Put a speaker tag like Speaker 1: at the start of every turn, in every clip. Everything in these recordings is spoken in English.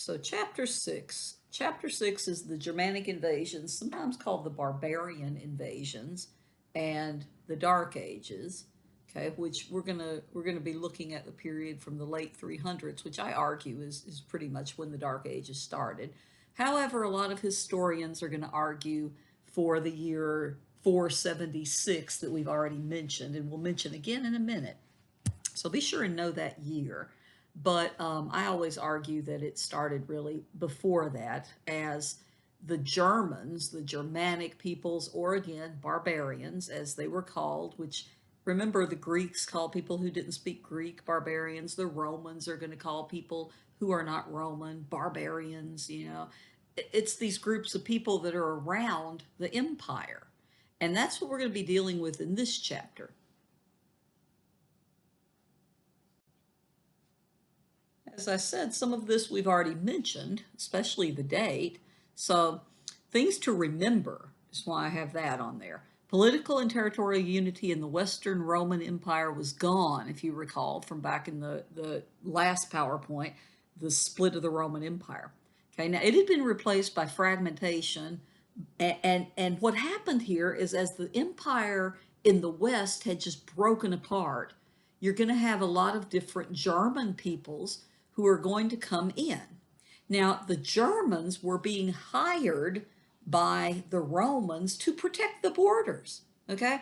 Speaker 1: So chapter 6. Chapter 6 is the Germanic invasions, sometimes called the barbarian invasions, and the Dark Ages, okay, which we're gonna be looking at the period from the late 300s, which I argue is pretty much when the Dark Ages started. However, a lot of historians are going to argue for the year 476 that we've already mentioned, and we'll mention again in a minute. So be sure and know that year. But I always argue that it started really before that, as the Germans, the Germanic peoples, or again, barbarians, as they were called, which remember the Greeks called people who didn't speak Greek barbarians. The Romans are going to call people who are not Roman barbarians. It's these groups of people that are around the empire. And that's what we're going to be dealing with in this chapter. As I said, some of this we've already mentioned, especially the date. So things to remember is why I have that on there. Political and territorial unity in the Western Roman Empire was gone, if you recall, from back in the last PowerPoint, the split of the Roman Empire. Okay, now it had been replaced by fragmentation. And what happened here is, as the empire in the West had just broken apart, you're going to have a lot of different German peoples who are going to come in. Now, the Germans were being hired by the Romans to protect the borders, okay?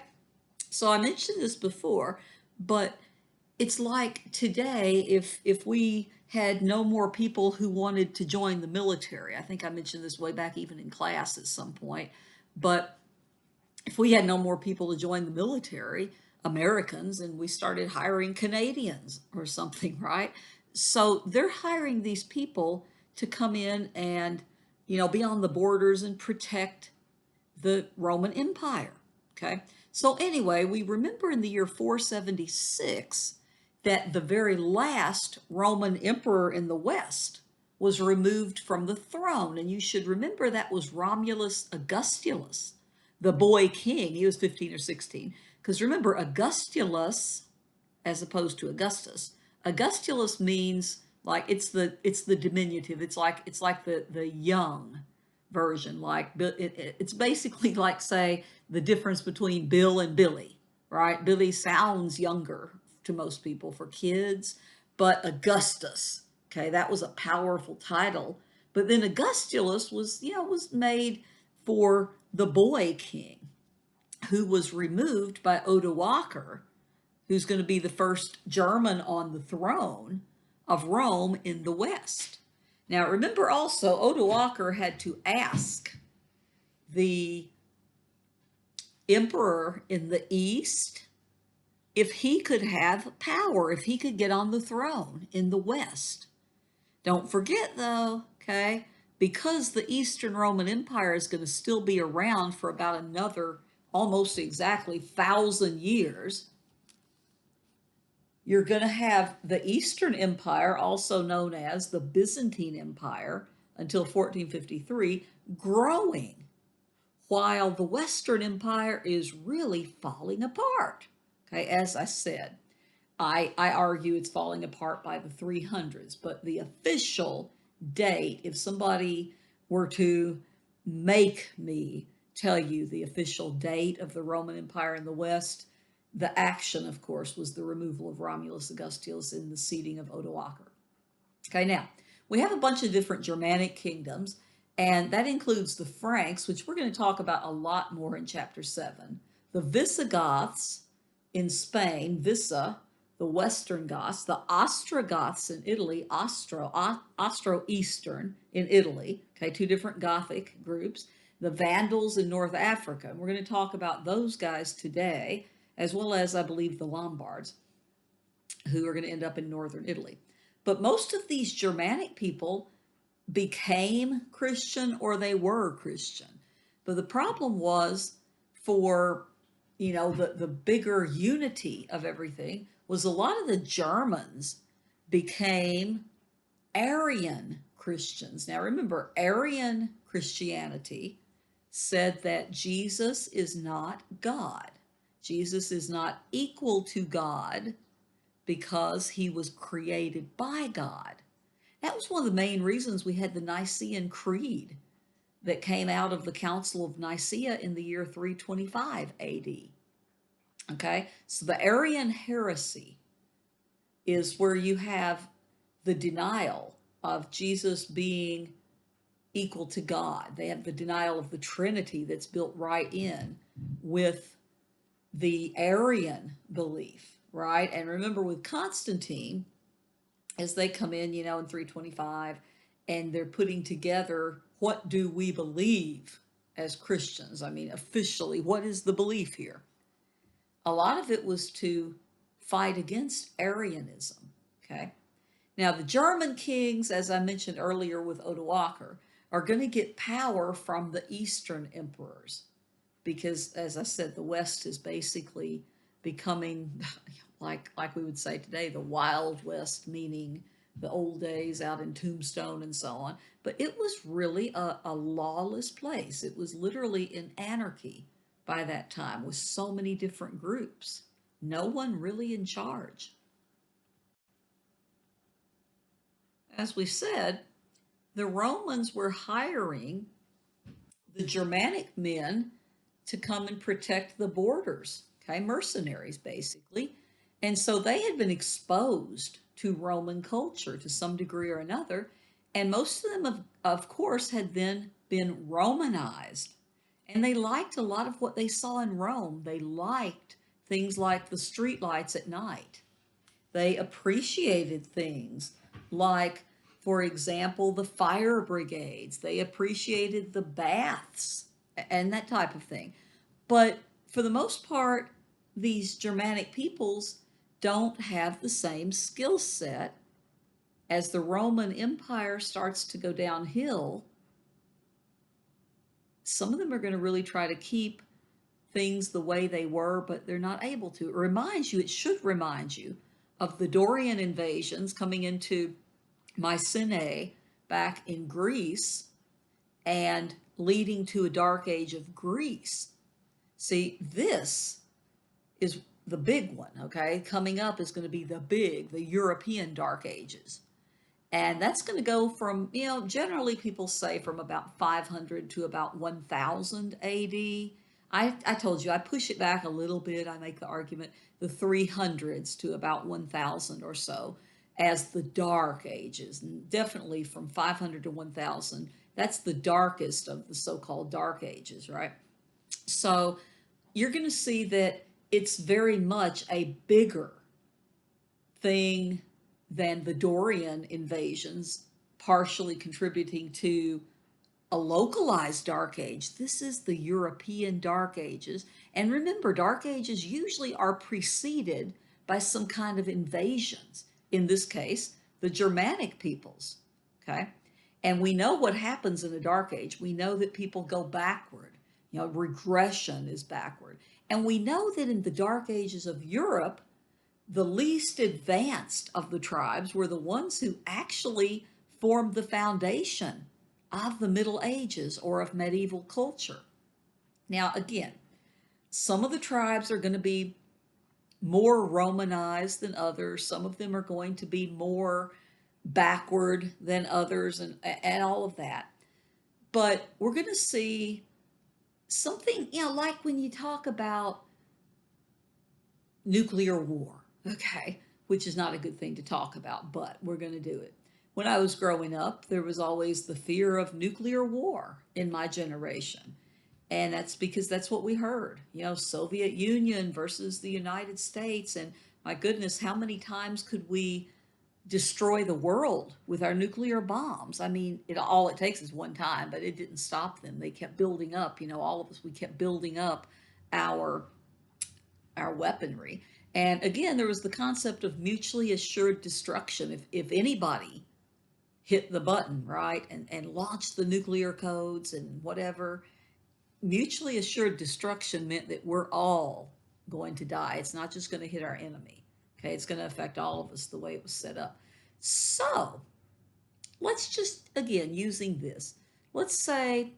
Speaker 1: So I mentioned this before, but it's like today, if we had no more people who wanted to join the military. I think I mentioned this way back even in class at some point, but if we had no more people to join the military, Americans, and we started hiring Canadians or something, right? So they're hiring these people to come in and, be on the borders and protect the Roman Empire. Okay. So anyway, we remember in the year 476 that the very last Roman emperor in the West was removed from the throne. And you should remember that was Romulus Augustulus, the boy king. He was 15 or 16. Because remember, Augustulus, as opposed to Augustus, Augustulus means, like, it's the diminutive. It's like the young version. Like it's basically like, say, the difference between Bill and Billy, right? Billy sounds younger to most people for kids, but Augustus, okay, that was a powerful title. But then Augustulus was made for the boy king, who was removed by Odoacer, who's going to be the first German on the throne of Rome in the West. Now, remember also, Odoacer had to ask the emperor in the East if he could have power, if he could get on the throne in the West. Don't forget, though, okay, because the Eastern Roman Empire is going to still be around for about another almost exactly 1,000 years, you're going to have the Eastern Empire, also known as the Byzantine Empire, until 1453, growing, while the Western Empire is really falling apart. Okay, as I said, I argue it's falling apart by the 300s, but the official date, if somebody were to make me tell you the official date of the Roman Empire in the West, the action, of course, was the removal of Romulus Augustulus and the seating of Odoacer. Okay, now, we have a bunch of different Germanic kingdoms, and that includes the Franks, which we're going to talk about a lot more in chapter 7. The Visigoths in Spain, Visa, the Western Goths, the Ostrogoths in Italy, Austro-Eastern in Italy, okay, two different Gothic groups, the Vandals in North Africa. And we're going to talk about those guys today, as well as, I believe, the Lombards, who are going to end up in northern Italy. But most of these Germanic people became Christian, or they were Christian. But the problem was, for the bigger unity of everything, was a lot of the Germans became Arian Christians. Now remember, Arian Christianity said that Jesus is not God. Jesus is not equal to God because he was created by God. That was one of the main reasons we had the Nicene Creed that came out of the Council of Nicaea in the year 325 AD. Okay, so the Arian heresy is where you have the denial of Jesus being equal to God. They have the denial of the Trinity that's built right in with the Arian belief, right? And remember with Constantine, as they come in, in 325, and they're putting together what do we believe as Christians? I mean, officially, what is the belief here? A lot of it was to fight against Arianism, okay? Now, the German kings, as I mentioned earlier with Odoaker, are going to get power from the Eastern emperors because, as I said, the West is basically becoming, like we would say today, the Wild West, meaning the old days out in Tombstone and so on. But it was really a lawless place. It was literally in anarchy by that time with so many different groups. No one really in charge. As we said, the Romans were hiring the Germanic men to come and protect the borders, okay, mercenaries basically. And so they had been exposed to Roman culture to some degree or another. And most of them, of course, had then been Romanized. And they liked a lot of what they saw in Rome. They liked things like the street lights at night. They appreciated things like, for example, the fire brigades. They appreciated the baths and that type of thing. But for the most part, these Germanic peoples don't have the same skill set. As the Roman Empire starts to go downhill, some of them are going to really try to keep things the way they were, but they're not able to. It should remind you of the Dorian invasions coming into Mycenae back in Greece and leading to a dark age of Greece. See, this is the big one, okay? Coming up is going to be the European dark ages. And that's going to go from, generally people say from about 500 to about 1000 AD. I told you, I push it back a little bit. I make the argument the 300s to about 1000 or so as the dark ages. And definitely from 500 to 1000, that's the darkest of the so-called dark ages, right? So you're going to see that it's very much a bigger thing than the Dorian invasions, partially contributing to a localized dark age. This is the European dark ages. And remember, dark ages usually are preceded by some kind of invasions. In this case, the Germanic peoples, okay? And we know what happens in a dark age. We know that people go backward. Regression is backward. And we know that in the dark ages of Europe, the least advanced of the tribes were the ones who actually formed the foundation of the Middle Ages or of medieval culture. Now, again, some of the tribes are going to be more Romanized than others. Some of them are going to be more backward than others and all of that. But we're going to see something, like when you talk about nuclear war, okay, which is not a good thing to talk about, but we're going to do it. When I was growing up, there was always the fear of nuclear war in my generation. And that's because that's what we heard, Soviet Union versus the United States. And my goodness, how many times could we destroy the world with our nuclear bombs? I mean, all it takes is one time, but it didn't stop them. They kept building up, all of us, we kept building up our weaponry. And again, there was the concept of mutually assured destruction. If anybody hit the button, right, and launched the nuclear codes and whatever, mutually assured destruction meant that we're all going to die. It's not just going to hit our enemy. Okay, it's going to affect all of us the way it was set up. So let's just, again, using this, let's say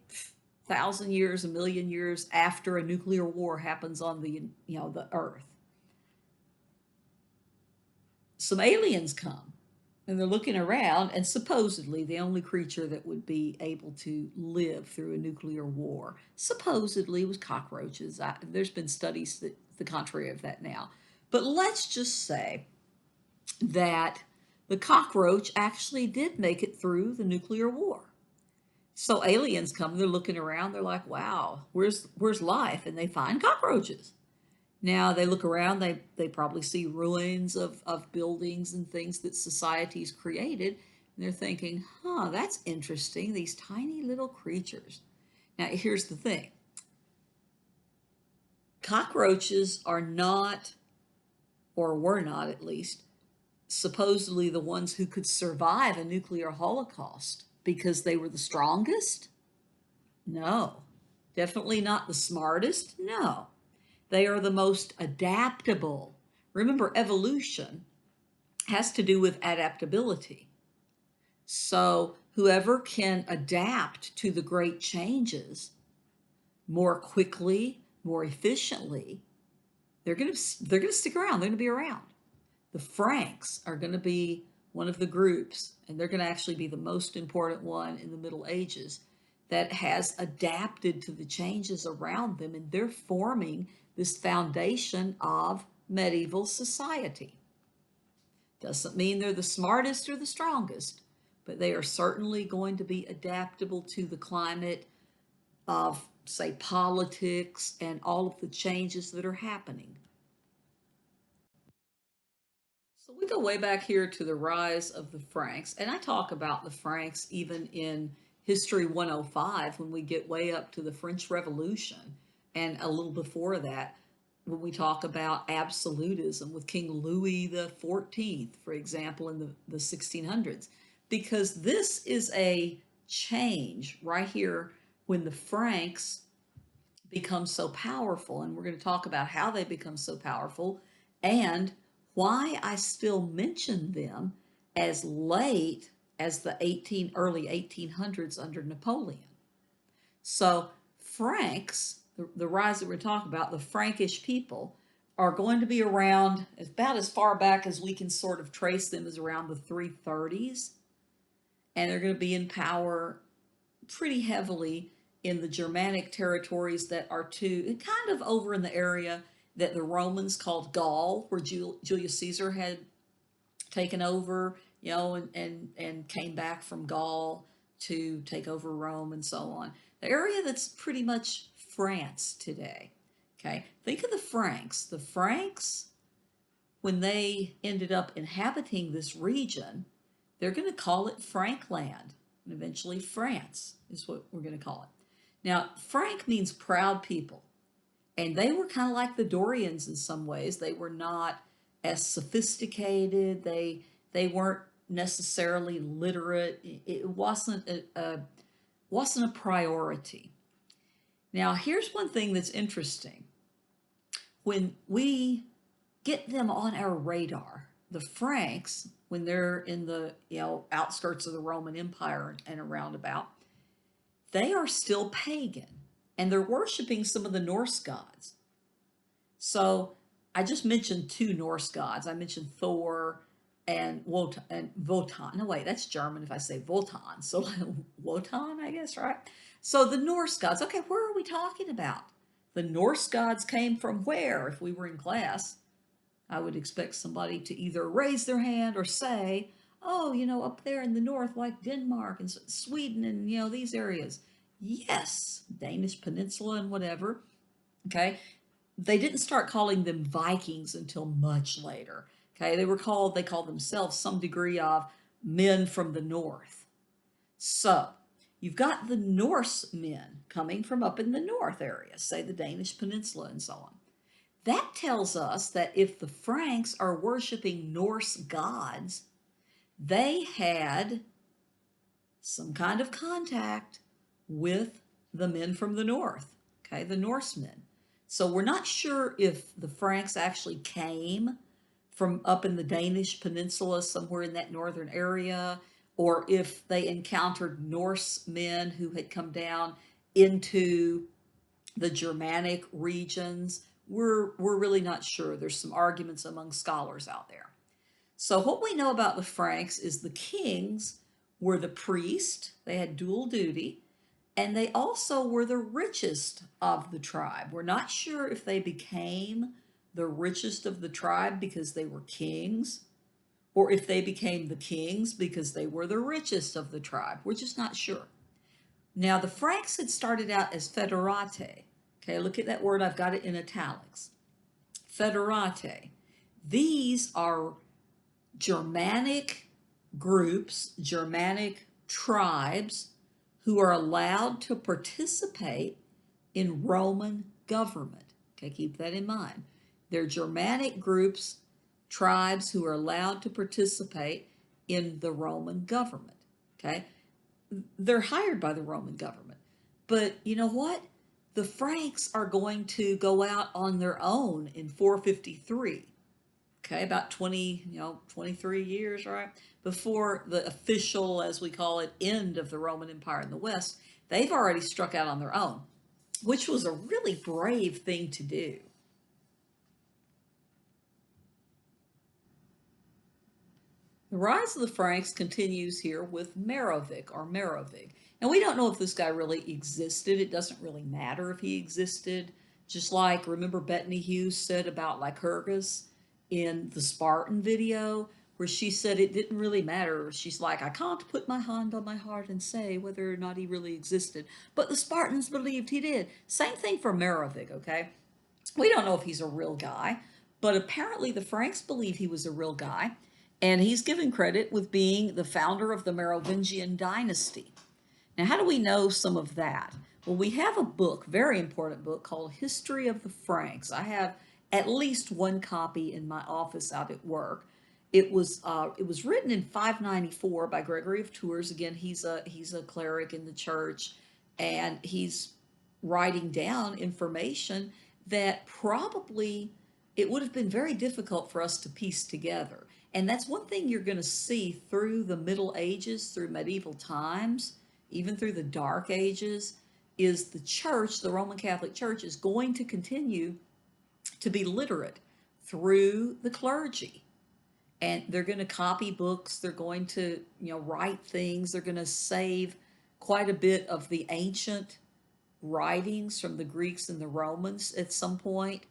Speaker 1: 1,000 years, 1,000,000 years after a nuclear war happens on the Earth, some aliens come, And they're looking around, and supposedly the only creature that would be able to live through a nuclear war, supposedly, was cockroaches. There's been studies that the contrary of that now. But let's just say that the cockroach actually did make it through the nuclear war. So aliens come, they're looking around, they're like, wow, where's life? And they find cockroaches. Now they look around, they probably see ruins of buildings and things that society's created, and they're thinking, huh, that's interesting, these tiny little creatures. Now here's the thing. Cockroaches are not, or were not at least, supposedly the ones who could survive a nuclear holocaust because they were the strongest? No. Definitely not the smartest? No. They are the most adaptable. Remember, evolution has to do with adaptability. So whoever can adapt to the great changes more quickly, more efficiently, they're going to stick around. They're going to be around. The Franks are going to be one of the groups, and they're going to actually be the most important one in the Middle Ages that has adapted to the changes around them, and they're forming this foundation of medieval society. Doesn't mean they're the smartest or the strongest, but they are certainly going to be adaptable to the climate of, say, politics and all of the changes that are happening. So we go way back here to the rise of the Franks, and I talk about the Franks even in History 105 when we get way up to the French Revolution, and a little before that when we talk about absolutism with King Louis the 14th, for example, in the 1600s, because this is a change right here when the Franks become so powerful, and we're going to talk about how they become so powerful and why I still mention them as late as the early 1800s under Napoleon. So Franks, the rise that we're talking about, the Frankish people, are going to be around about as far back as we can sort of trace them, as around the 330s. And they're going to be in power pretty heavily in the Germanic territories that are kind of over in the area that the Romans called Gaul, where Julius Caesar had taken over, and came back from Gaul to take over Rome and so on. The area that's pretty much France today. Okay, think of the Franks. The Franks, when they ended up inhabiting this region, they're going to call it Frankland, and eventually France is what we're going to call it. Now, Frank means proud people, and they were kind of like the Dorians in some ways. They were not as sophisticated. They weren't necessarily literate. It wasn't a priority. Now, here's one thing that's interesting. When we get them on our radar, the Franks, when they're in the outskirts of the Roman Empire and around about, they are still pagan, and they're worshiping some of the Norse gods. So I just mentioned two Norse gods. I mentioned Thor and Wotan. No, wait, that's German if I say Wotan. So Wotan, I guess, right? So the Norse gods. Okay, where are we talking about? The Norse gods came from where? If we were in class, I would expect somebody to either raise their hand or say, oh, up there in the north, like Denmark and Sweden and, these areas. Yes, Danish Peninsula and whatever. Okay. They didn't start calling them Vikings until much later. Okay. They called themselves some degree of men from the north. So you've got the Norse men coming from up in the north area, say the Danish Peninsula and so on. That tells us that if the Franks are worshiping Norse gods, they had some kind of contact with the men from the north, okay, the Norsemen. So we're not sure if the Franks actually came from up in the Danish peninsula, somewhere in that northern area, or if they encountered Norse men who had come down into the Germanic regions. We're really not sure. There's some arguments among scholars out there. So what we know about the Franks is the kings were the priest, they had dual duty, and they also were the richest of the tribe. We're not sure if they became the richest of the tribe because they were kings, or if they became the kings because they were the richest of the tribe. We're just not sure. Now, the Franks had started out as federate. Okay, look at that word, I've got it in italics. Federate. These are Germanic groups, Germanic tribes who are allowed to participate in Roman government. Okay, keep that in mind. They're Germanic groups, tribes who are allowed to participate in the Roman government. Okay, they're hired by the Roman government. But you know what? The Franks are going to go out on their own in 453. Okay, about 20, 23 years, right? Before the official, as we call it, end of the Roman Empire in the West, they've already struck out on their own, which was a really brave thing to do. The rise of the Franks continues here with Merovic or Merovig. Now, we don't know if this guy really existed. It doesn't really matter if he existed. Just like, remember Bettany Hughes said about Lycurgus in the Spartan video, where she said it didn't really matter. She's like, I can't put my hand on my heart and say whether or not he really existed. But the Spartans believed he did. Same thing for Merovig, okay? We don't know if he's a real guy, but apparently the Franks believe he was a real guy, and he's given credit with being the founder of the Merovingian dynasty. Now, how do we know some of that? Well, we have a book, very important book, called History of the Franks. I have at least one copy in my office out at work. It was written in 594 by Gregory of Tours. Again, he's a cleric in the church, and he's writing down information that probably it would have been very difficult for us to piece together. And that's one thing you're going to see through the Middle Ages, through medieval times, even through the Dark Ages, is the church, the Roman Catholic Church, is going to continue to be literate through the clergy. And they're going to copy books, they're going to, write things, they're going to save quite a bit of the ancient writings from the Greeks and the Romans at some point.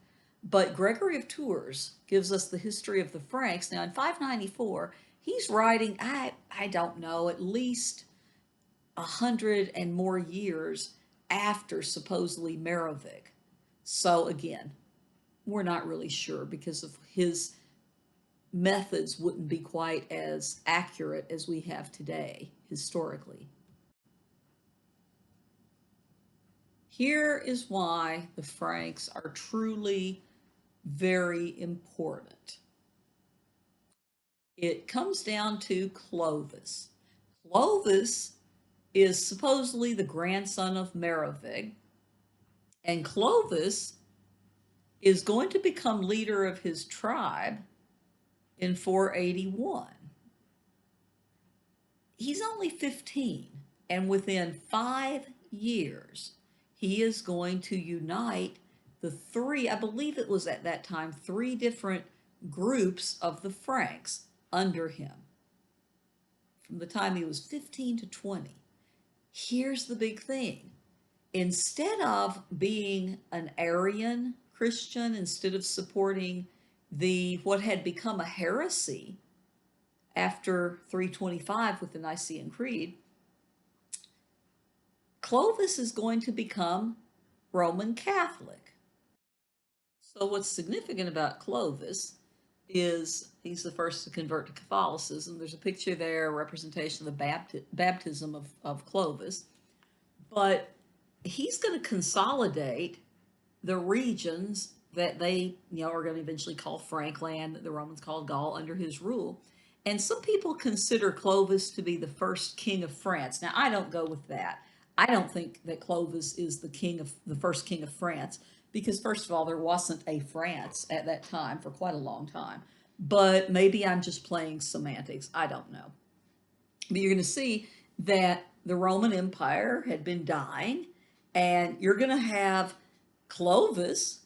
Speaker 1: But Gregory of Tours gives us the history of the Franks. Now, in 594, he's writing, I don't know, at least 100 and more years after supposedly Merovic. So again, we're not really sure because of his methods wouldn't be quite as accurate as we have today historically. Here is why the Franks are truly very important. It comes down to Clovis. Clovis is supposedly the grandson of Merovig, and Clovis is going to become leader of his tribe in 481. He's only 15, and within 5 years, he is going to unite the three, I believe it was at that time, three different groups of the Franks under him from the time he was 15 to 20. Here's the big thing. Instead of being an Arian Christian, instead of supporting what had become a heresy after 325 with the Nicene Creed, Clovis is going to become Roman Catholic. So what's significant about Clovis is he's the first to convert to Catholicism. There's a picture there, a representation of the baptism of Clovis. But he's going to consolidate the regions that they are going to eventually call Frankland, that the Romans called Gaul, under his rule. And some people consider Clovis to be the first king of France. Now, I don't go with that. I don't think that Clovis is the first king of France, because first of all, there wasn't a France at that time for quite a long time. But maybe I'm just playing semantics. I don't know. But you're going to see that the Roman Empire had been dying, and you're going to have Clovis,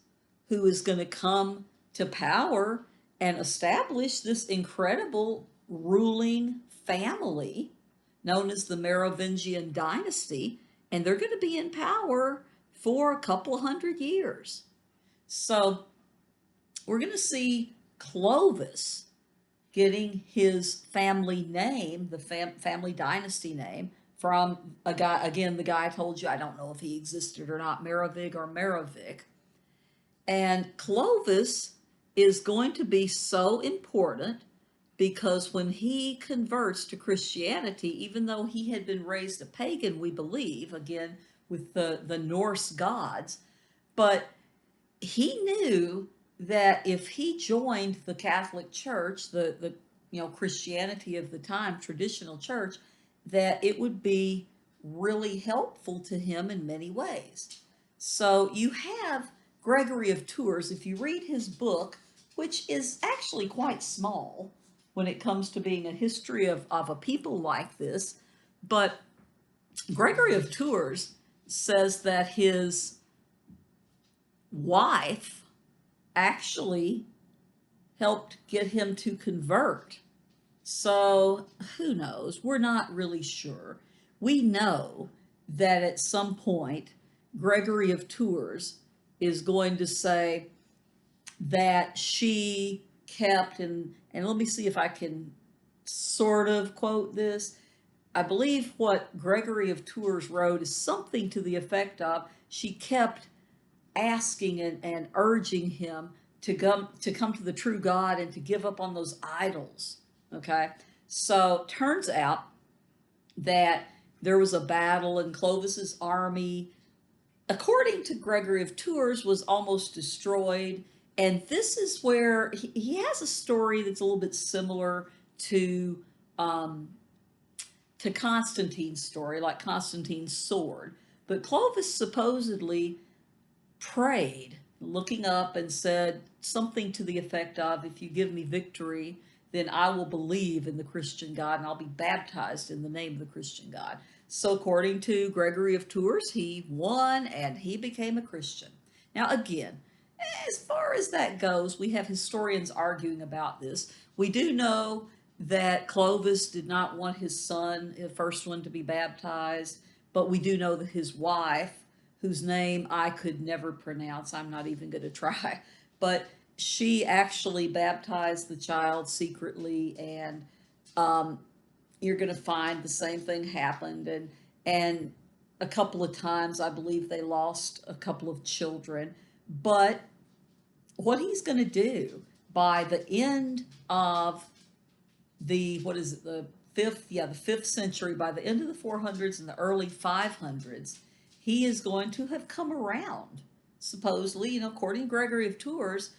Speaker 1: who is going to come to power and establish this incredible ruling family known as the Merovingian dynasty, and they're going to be in power for a couple hundred years. So we're going to see Clovis getting his family name, the family dynasty name, from a guy, again, the guy I told you, I don't know if he existed or not, Merovig or Merovic. And Clovis is going to be so important because when he converts to Christianity, even though he had been raised a pagan, we believe, again, with the Norse gods, but he knew that if he joined the Catholic Church, the Christianity of the time, traditional church, that it would be really helpful to him in many ways. So you have Gregory of Tours, if you read his book, which is actually quite small when it comes to being a history of a people like this, but Gregory of Tours says that his wife actually helped get him to convert. So who knows? We're not really sure. We know that at some point, Gregory of Tours is going to say that she kept, and let me see if I can sort of quote this. I believe what Gregory of Tours wrote is something to the effect of she kept asking and urging him to come to the true God and to give up on those idols. Okay, so turns out that there was a battle and Clovis's army, according to Gregory of Tours, was almost destroyed. And this is where he has a story that's a little bit similar to Constantine's story, like Constantine's sword. But Clovis supposedly prayed, looking up, and said something to the effect of, if you give me victory, then I will believe in the Christian God and I'll be baptized in the name of the Christian God. So according to Gregory of Tours, he won and he became a Christian. Now again, as far as that goes, we have historians arguing about this. We do know that Clovis did not want his son, the first one, to be baptized, but we do know that his wife, whose name I could never pronounce, I'm not even going to try, but she actually baptized the child secretly, and you're going to find the same thing happened, and a couple of times I believe they lost a couple of children. But what he's going to do by the end of the fifth century, by the end of the 400s and the early 500s, he is going to have come around, supposedly, according to Gregory of Tours.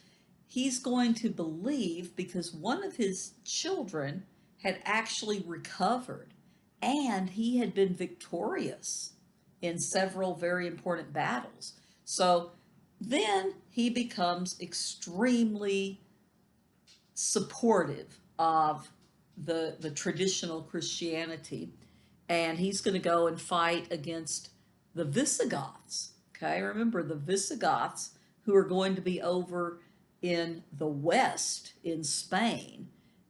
Speaker 1: He's going to believe because one of his children had actually recovered and he had been victorious in several very important battles. So then he becomes extremely supportive of the traditional Christianity, and he's going to go and fight against the Visigoths. Okay, remember the Visigoths, who are going to be over in the west in Spain,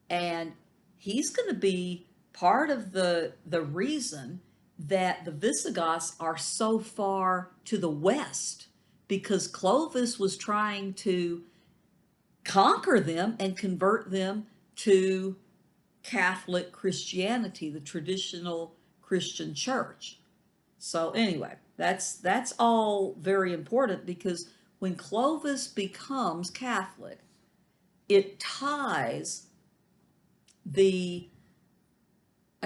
Speaker 1: and he's going to be part of the reason that the Visigoths are so far to the west, because Clovis was trying to conquer them and convert them to Catholic Christianity, the traditional Christian church. So anyway, that's all very important, because when Clovis becomes Catholic, it ties I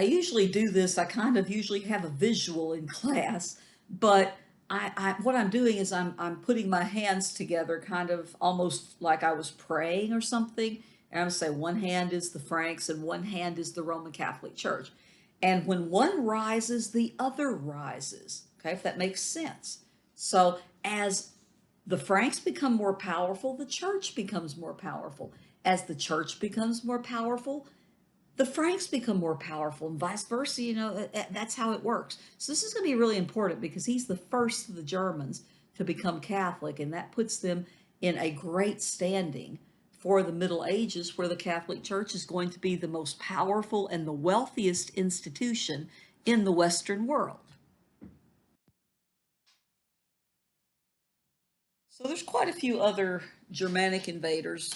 Speaker 1: usually do this, I kind of usually have a visual in class, but what I'm doing is I'm putting my hands together, kind of almost like I was praying or something. And I'm going to say one hand is the Franks and one hand is the Roman Catholic Church. And when one rises, the other rises. Okay, if that makes sense. So as the Franks become more powerful, the church becomes more powerful. As the church becomes more powerful, the Franks become more powerful, and vice versa. That's how it works. So this is going to be really important, because he's the first of the Germans to become Catholic, and that puts them in a great standing for the Middle Ages, where the Catholic Church is going to be the most powerful and the wealthiest institution in the Western world. So there's quite a few other Germanic invaders,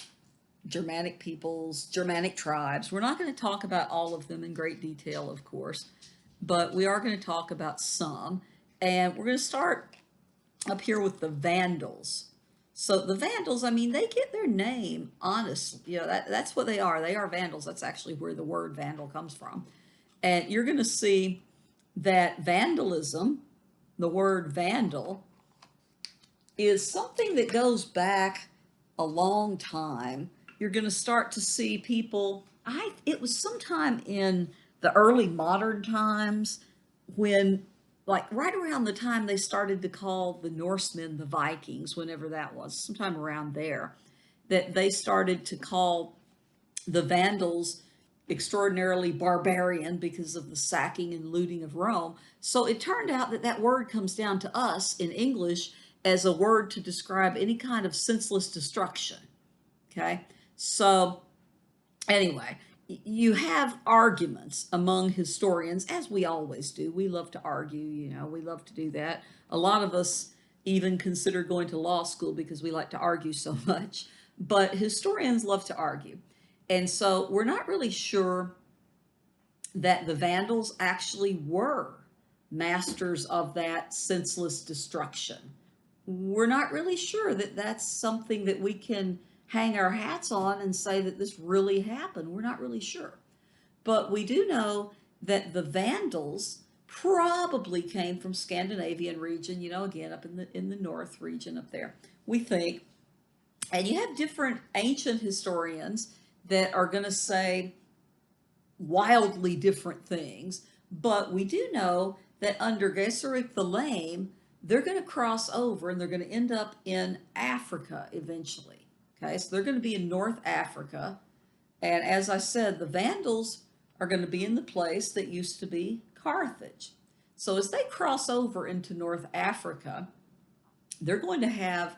Speaker 1: Germanic peoples, Germanic tribes. We're not going to talk about all of them in great detail, of course, but we are going to talk about some. And we're going to start up here with the Vandals. So the Vandals, I mean, they get their name, honestly. That's what they are. They are Vandals. That's actually where the word Vandal comes from. And you're going to see that vandalism, the word Vandal, is something that goes back a long time. You're going to start to see people, it was sometime in the early modern times when, like right around the time they started to call the Norsemen the Vikings, whenever that was, sometime around there, that they started to call the Vandals extraordinarily barbarian because of the sacking and looting of Rome. So it turned out that that word comes down to us in English as a word to describe any kind of senseless destruction. Okay. So anyway, you have arguments among historians, as we always do. We love to argue, we love to do that. A lot of us even consider going to law school because we like to argue so much. But historians love to argue. And so we're not really sure that the Vandals actually were masters of that senseless destruction. We're not really sure that that's something that we can hang our hats on and say that this really happened. We're not really sure. But we do know that the Vandals probably came from Scandinavian region, again, up in the north region up there, we think. And you have different ancient historians that are going to say wildly different things, but we do know that under Geseric the Lame, they're going to cross over and they're going to end up in Africa eventually. Okay, so they're going to be in North Africa. And as I said, the Vandals are going to be in the place that used to be Carthage. So as they cross over into North Africa, they're going to have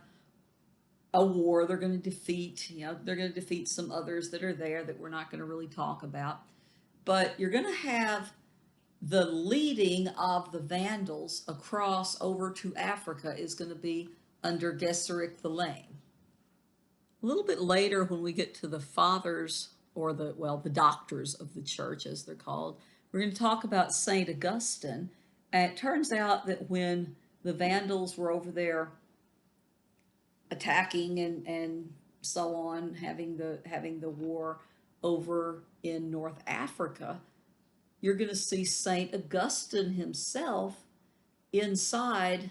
Speaker 1: a war. They're going to defeat, they're going to defeat some others that are there that we're not going to really talk about. But you're going to have the leading of the Vandals across over to Africa is going to be under Geseric the Lame. A little bit later, when we get to the fathers, or the doctors of the church, as they're called, we're going to talk about St. Augustine. And it turns out that when the Vandals were over there attacking and so on, having the war over in North Africa, you're going to see St. Augustine himself inside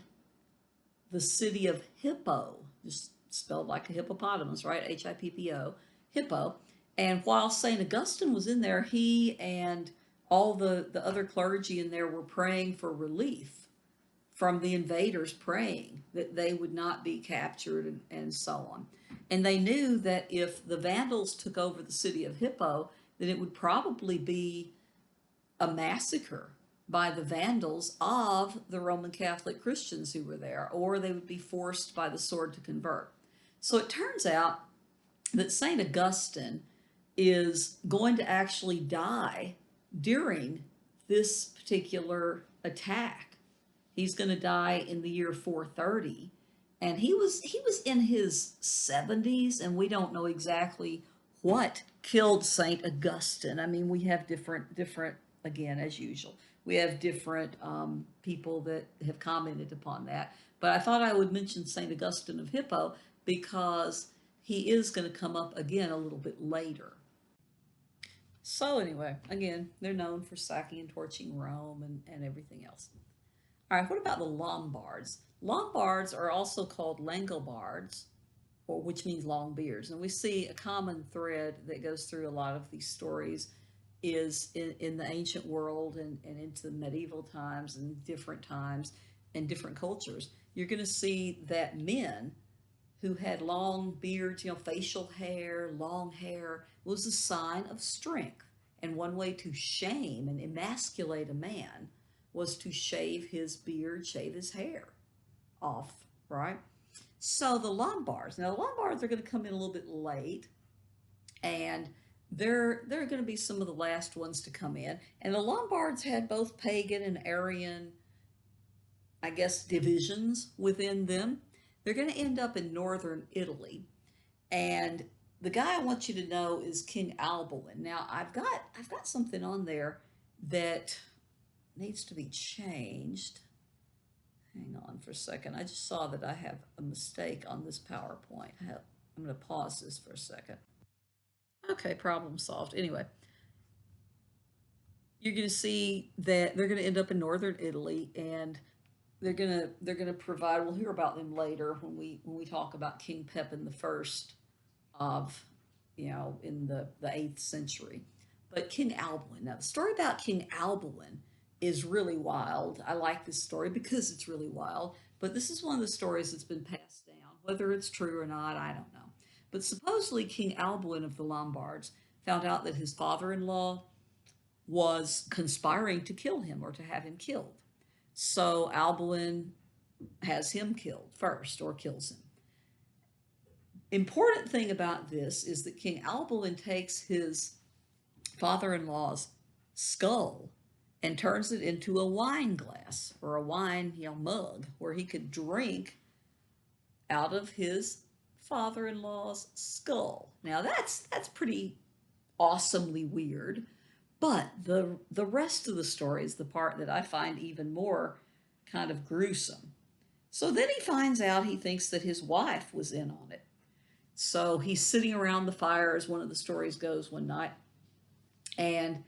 Speaker 1: the city of Hippo, just spelled like a hippopotamus, right? Hippo, Hippo. And while St. Augustine was in there, he and all the other clergy in there were praying for relief from the invaders, praying that they would not be captured and so on. And they knew that if the Vandals took over the city of Hippo, then it would probably be a massacre by the Vandals of the Roman Catholic Christians who were there, or they would be forced by the sword to convert. So it turns out that St. Augustine is going to actually die during this particular attack. He's going to die in the year 430, and he was in his 70s, and we don't know exactly what killed St. Augustine. I mean, we have different again, as usual, we have different people that have commented upon that. But I thought I would mention St. Augustine of Hippo because he is going to come up again a little bit later. So anyway, again, they're known for sacking and torching Rome and everything else. All right, what about the Lombards? Lombards are also called Langobards, or which means long beards. And we see a common thread that goes through a lot of these stories is in the ancient world and into medieval times and different cultures. You're going to see that men who had long beards, facial hair, long hair, was a sign of strength. And one way to shame and emasculate a man was to shave his beard, shave his hair off, right? So the Lombards, now the Lombards are going to come in a little bit late. and they're going to be some of the last ones to come in. And the Lombards had both pagan and Arian, I guess, divisions within them. They're going to end up in northern Italy, and the guy I want you to know is King Alboin. Now I've got something on there that needs to be changed. Hang on for a second. I just saw that I have a mistake on this PowerPoint. I'm going to pause this for a second. Okay, problem solved. Anyway, you're going to see that they're going to end up in northern Italy, and they're going to provide. We'll hear about them later when we talk about King Pepin the First of, in the 8th century. But King Alboin. Now, the story about King Alboin is really wild. I like this story because it's really wild. But this is one of the stories that's been passed down. Whether it's true or not, I don't know. But supposedly, King Alboin of the Lombards found out that his father-in-law was conspiring to kill him or to have him killed. So Alboin has him killed first, or kills him. Important thing about this is that King Alboin takes his father-in-law's skull and turns it into a wine glass, or a wine, mug, where he could drink out of his father-in-law's skull. Now that's pretty awesomely weird, but the rest of the story is the part that I find even more kind of gruesome. So then he finds out, he thinks that his wife was in on it. So he's sitting around the fire, as one of the stories goes, one night, and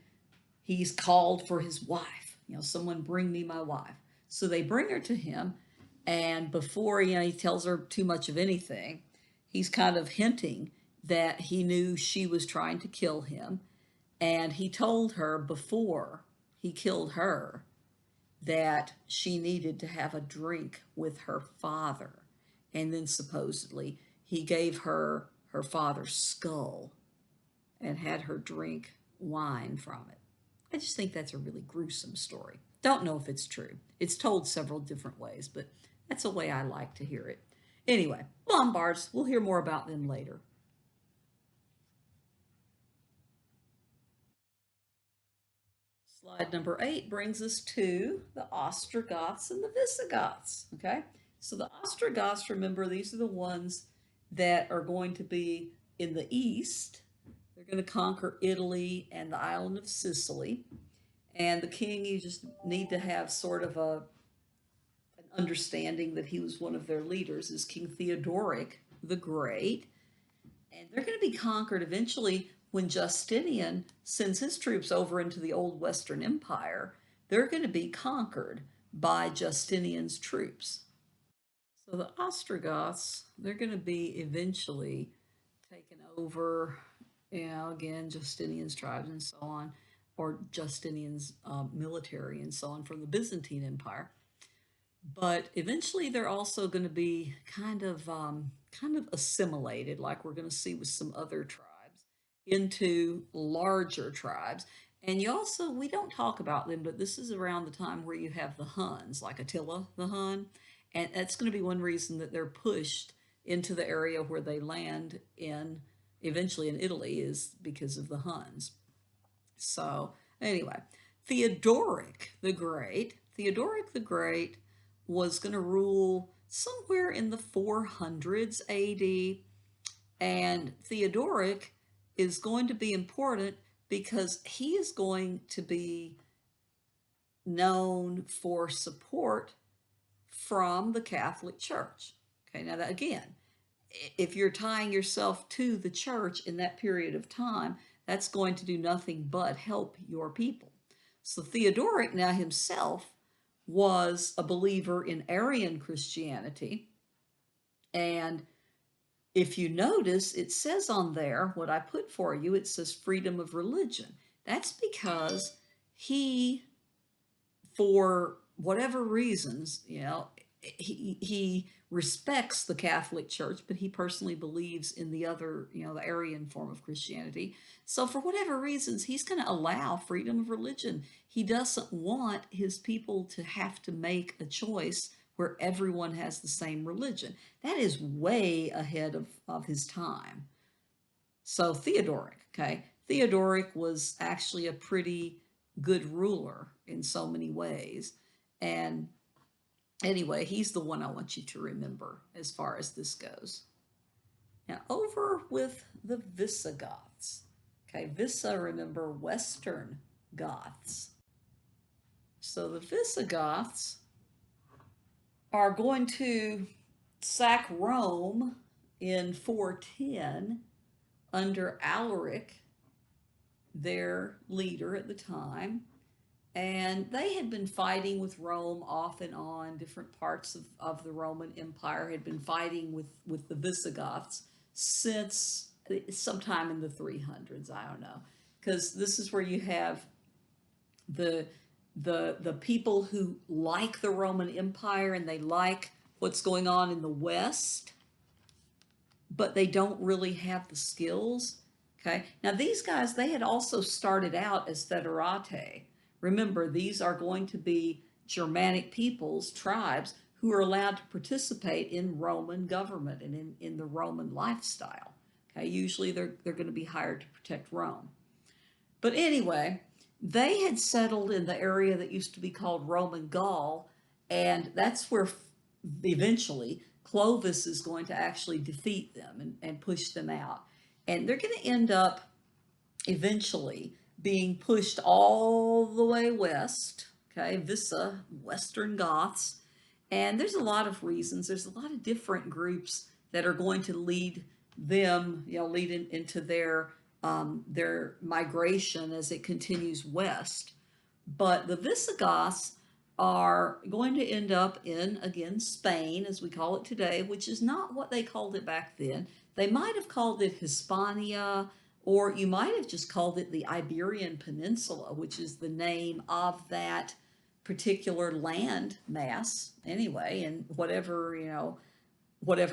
Speaker 1: he's called for his wife. Someone bring me my wife. So they bring her to him, and before he tells her too much of anything, he's kind of hinting that he knew she was trying to kill him, and he told her before he killed her that she needed to have a drink with her father. And then supposedly he gave her her father's skull and had her drink wine from it. I just think that's a really gruesome story. Don't know if it's true. It's told several different ways, but that's a way I like to hear it. Anyway, Lombards, we'll hear more about them later. Slide number 8 brings us to the Ostrogoths and the Visigoths. Okay, so the Ostrogoths, remember, these are the ones that are going to be in the east. They're going to conquer Italy and the island of Sicily. And the king, you just need to have sort of an understanding that he was one of their leaders, is King Theodoric the Great. And they're going to be conquered eventually when Justinian sends his troops over into the old Western Empire. They're going to be conquered by Justinian's troops. So the Ostrogoths, they're going to be eventually taken over, again, Justinian's tribes and so on, or Justinian's military and so on from the Byzantine Empire. But eventually they're also going to be kind of assimilated, like we're going to see with some other tribes, into larger tribes. And we don't talk about them, but this is around the time where you have the Huns, like Attila the Hun. And that's going to be one reason that they're pushed into the area where they land eventually in Italy, is because of the Huns. So anyway, Theodoric the Great was going to rule somewhere in the 400s AD. And Theodoric is going to be important because he is going to be known for support from the Catholic Church. Okay, now that, again, if you're tying yourself to the church in that period of time, that's going to do nothing but help your people. So Theodoric now himself was a believer in Arian Christianity. And if you notice, it says on there, what I put for you, it says freedom of religion. That's because he, for whatever reasons, he respects the Catholic Church, but he personally believes in the other, the Arian form of Christianity. So for whatever reasons, he's going to allow freedom of religion. He doesn't want his people to have to make a choice where everyone has the same religion. That is way ahead of his time. So Theodoric, okay, Theodoric was actually a pretty good ruler in so many ways. And anyway, he's the one I want you to remember as far as this goes. Now, over with the Visigoths. Okay, Visa, remember, Western Goths. So the Visigoths are going to sack Rome in 410 under Alaric, their leader at the time. And they had been fighting with Rome off and on. Different parts of the Roman Empire had been fighting with the Visigoths since sometime in the 300s. I don't know. Because this is where you have the the people who like the Roman Empire and they like what's going on in the West, but they don't really have the skills. Okay. Now these guys, they had also started out as federate. Remember, these are going to be Germanic peoples, tribes who are allowed to participate in Roman government and in the Roman lifestyle. Okay. Usually they're going to be hired to protect Rome. But anyway, they had settled in the area that used to be called Roman Gaul, and that's where eventually Clovis is going to actually defeat them and push them out. And they're going to end up eventually being pushed all the way west, okay, Vissa, Western Goths. And there's a lot of reasons. There's a lot of different groups that are going to lead them, lead into their migration as it continues west. But the Visigoths are going to end up in, again, Spain, as we call it today, which is not what they called it back then. They might have called it Hispania, or you might have just called it the Iberian Peninsula, which is the name of that particular land mass anyway, and whatever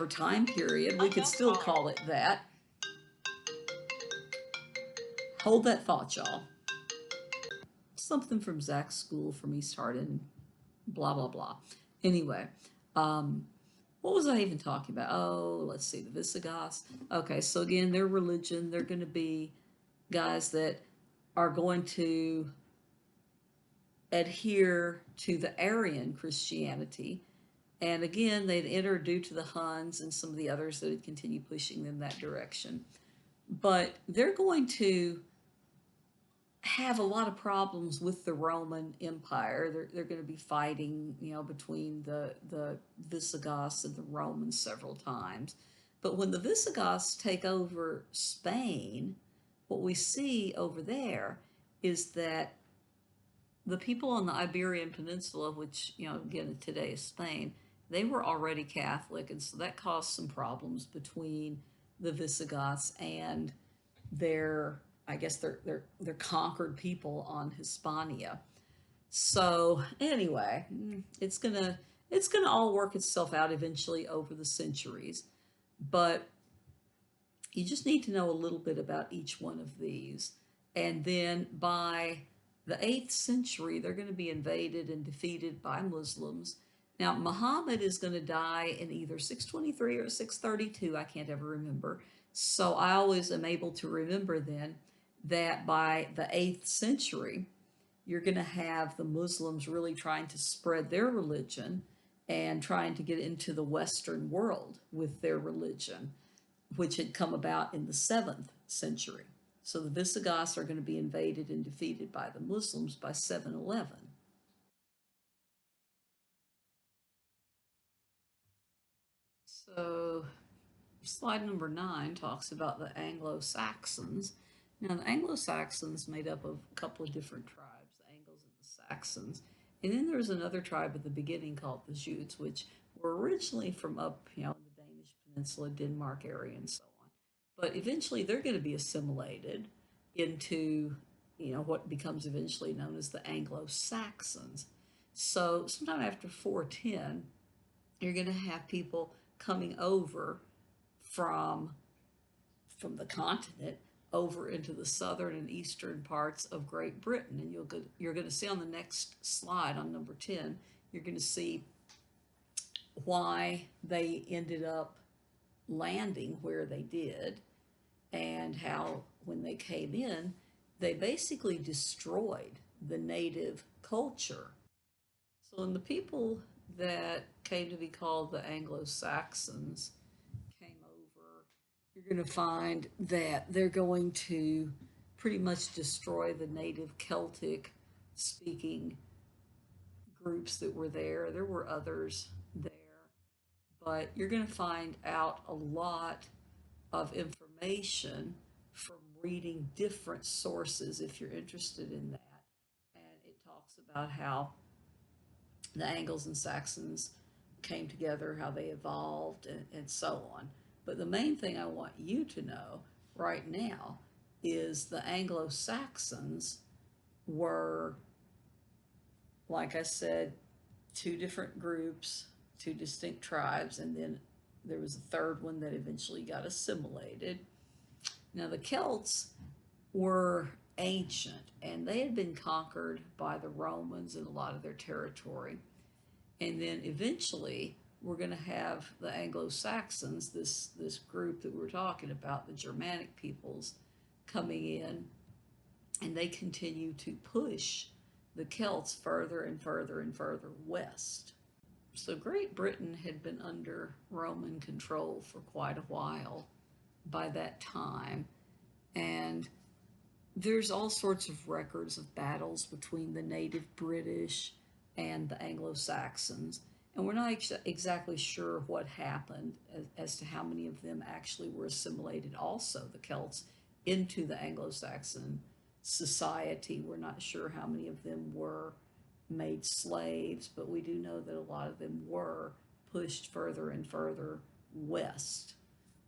Speaker 1: time period, we could still call it that. Hold that thought, y'all. Something from Zach's school from East Hardin, blah, blah, blah. Anyway, what was I even talking about? Oh, let's see, the Visigoths. Okay, so again, their religion, they're going to be guys that are going to adhere to the Arian Christianity. And again, they'd enter due to the Huns and some of the others that had continued pushing them that direction. But they're going to have a lot of problems with the Roman Empire. They're going to be fighting, between the Visigoths and the Romans several times. But when the Visigoths take over Spain, what we see over there is that the people on the Iberian Peninsula, which, again, today is Spain, they were already Catholic. And so that caused some problems between the Visigoths and their, I guess, their conquered people on Hispania. So anyway, it's gonna all work itself out eventually over the centuries. But you just need to know a little bit about each one of these. And then by the 8th century, they're going to be invaded and defeated by Muslims. Now, Muhammad is going to die in either 623 or 632. I can't ever remember. So I always am able to remember then that by the 8th century, you're going to have the Muslims really trying to spread their religion and trying to get into the Western world with their religion, which had come about in the 7th century. So the Visigoths are going to be invaded and defeated by the Muslims by 711. So slide number 9 talks about the Anglo-Saxons. Now the Anglo-Saxons made up of a couple of different tribes, the Angles and the Saxons. And then there was another tribe at the beginning called the Jutes, which were originally from up, in the Danish Peninsula, Denmark area, and so on. But eventually they're going to be assimilated into, what becomes eventually known as the Anglo-Saxons. So sometime after 410, you're going to have people coming over from from the continent over into the southern and eastern parts of Great Britain. And you're going to see on the next slide on number 10, you're going to see why they ended up landing where they did. and how when they came in, they basically destroyed the native culture. So, when the people that came to be called the Anglo-Saxons came over, you're going to find that they're going to pretty much destroy the native Celtic speaking groups that were there. There were others there, but you're going to find out a lot of information from reading different sources if you're interested in that. And it talks about how the Angles and Saxons came together, how they evolved, and so on. But the main thing I want you to know right now is the Anglo Saxons were, like I said, two different groups, two distinct tribes, and then there was a third one that eventually got assimilated. Now, the Celts were ancient and they had been conquered by the Romans in a lot of their territory. And then eventually, we're going to have the Anglo-Saxons, this group that we're talking about, the Germanic peoples, coming in, and they continue to push the Celts further and further and further west. So Great Britain had been under Roman control for quite a while by that time, and there's all sorts of records of battles between the native British and the Anglo-Saxons, and we're not exactly sure what happened as to how many of them actually were assimilated, also the Celts, into the Anglo-Saxon society. We're not sure how many of them were made slaves, but we do know that a lot of them were pushed further and further west,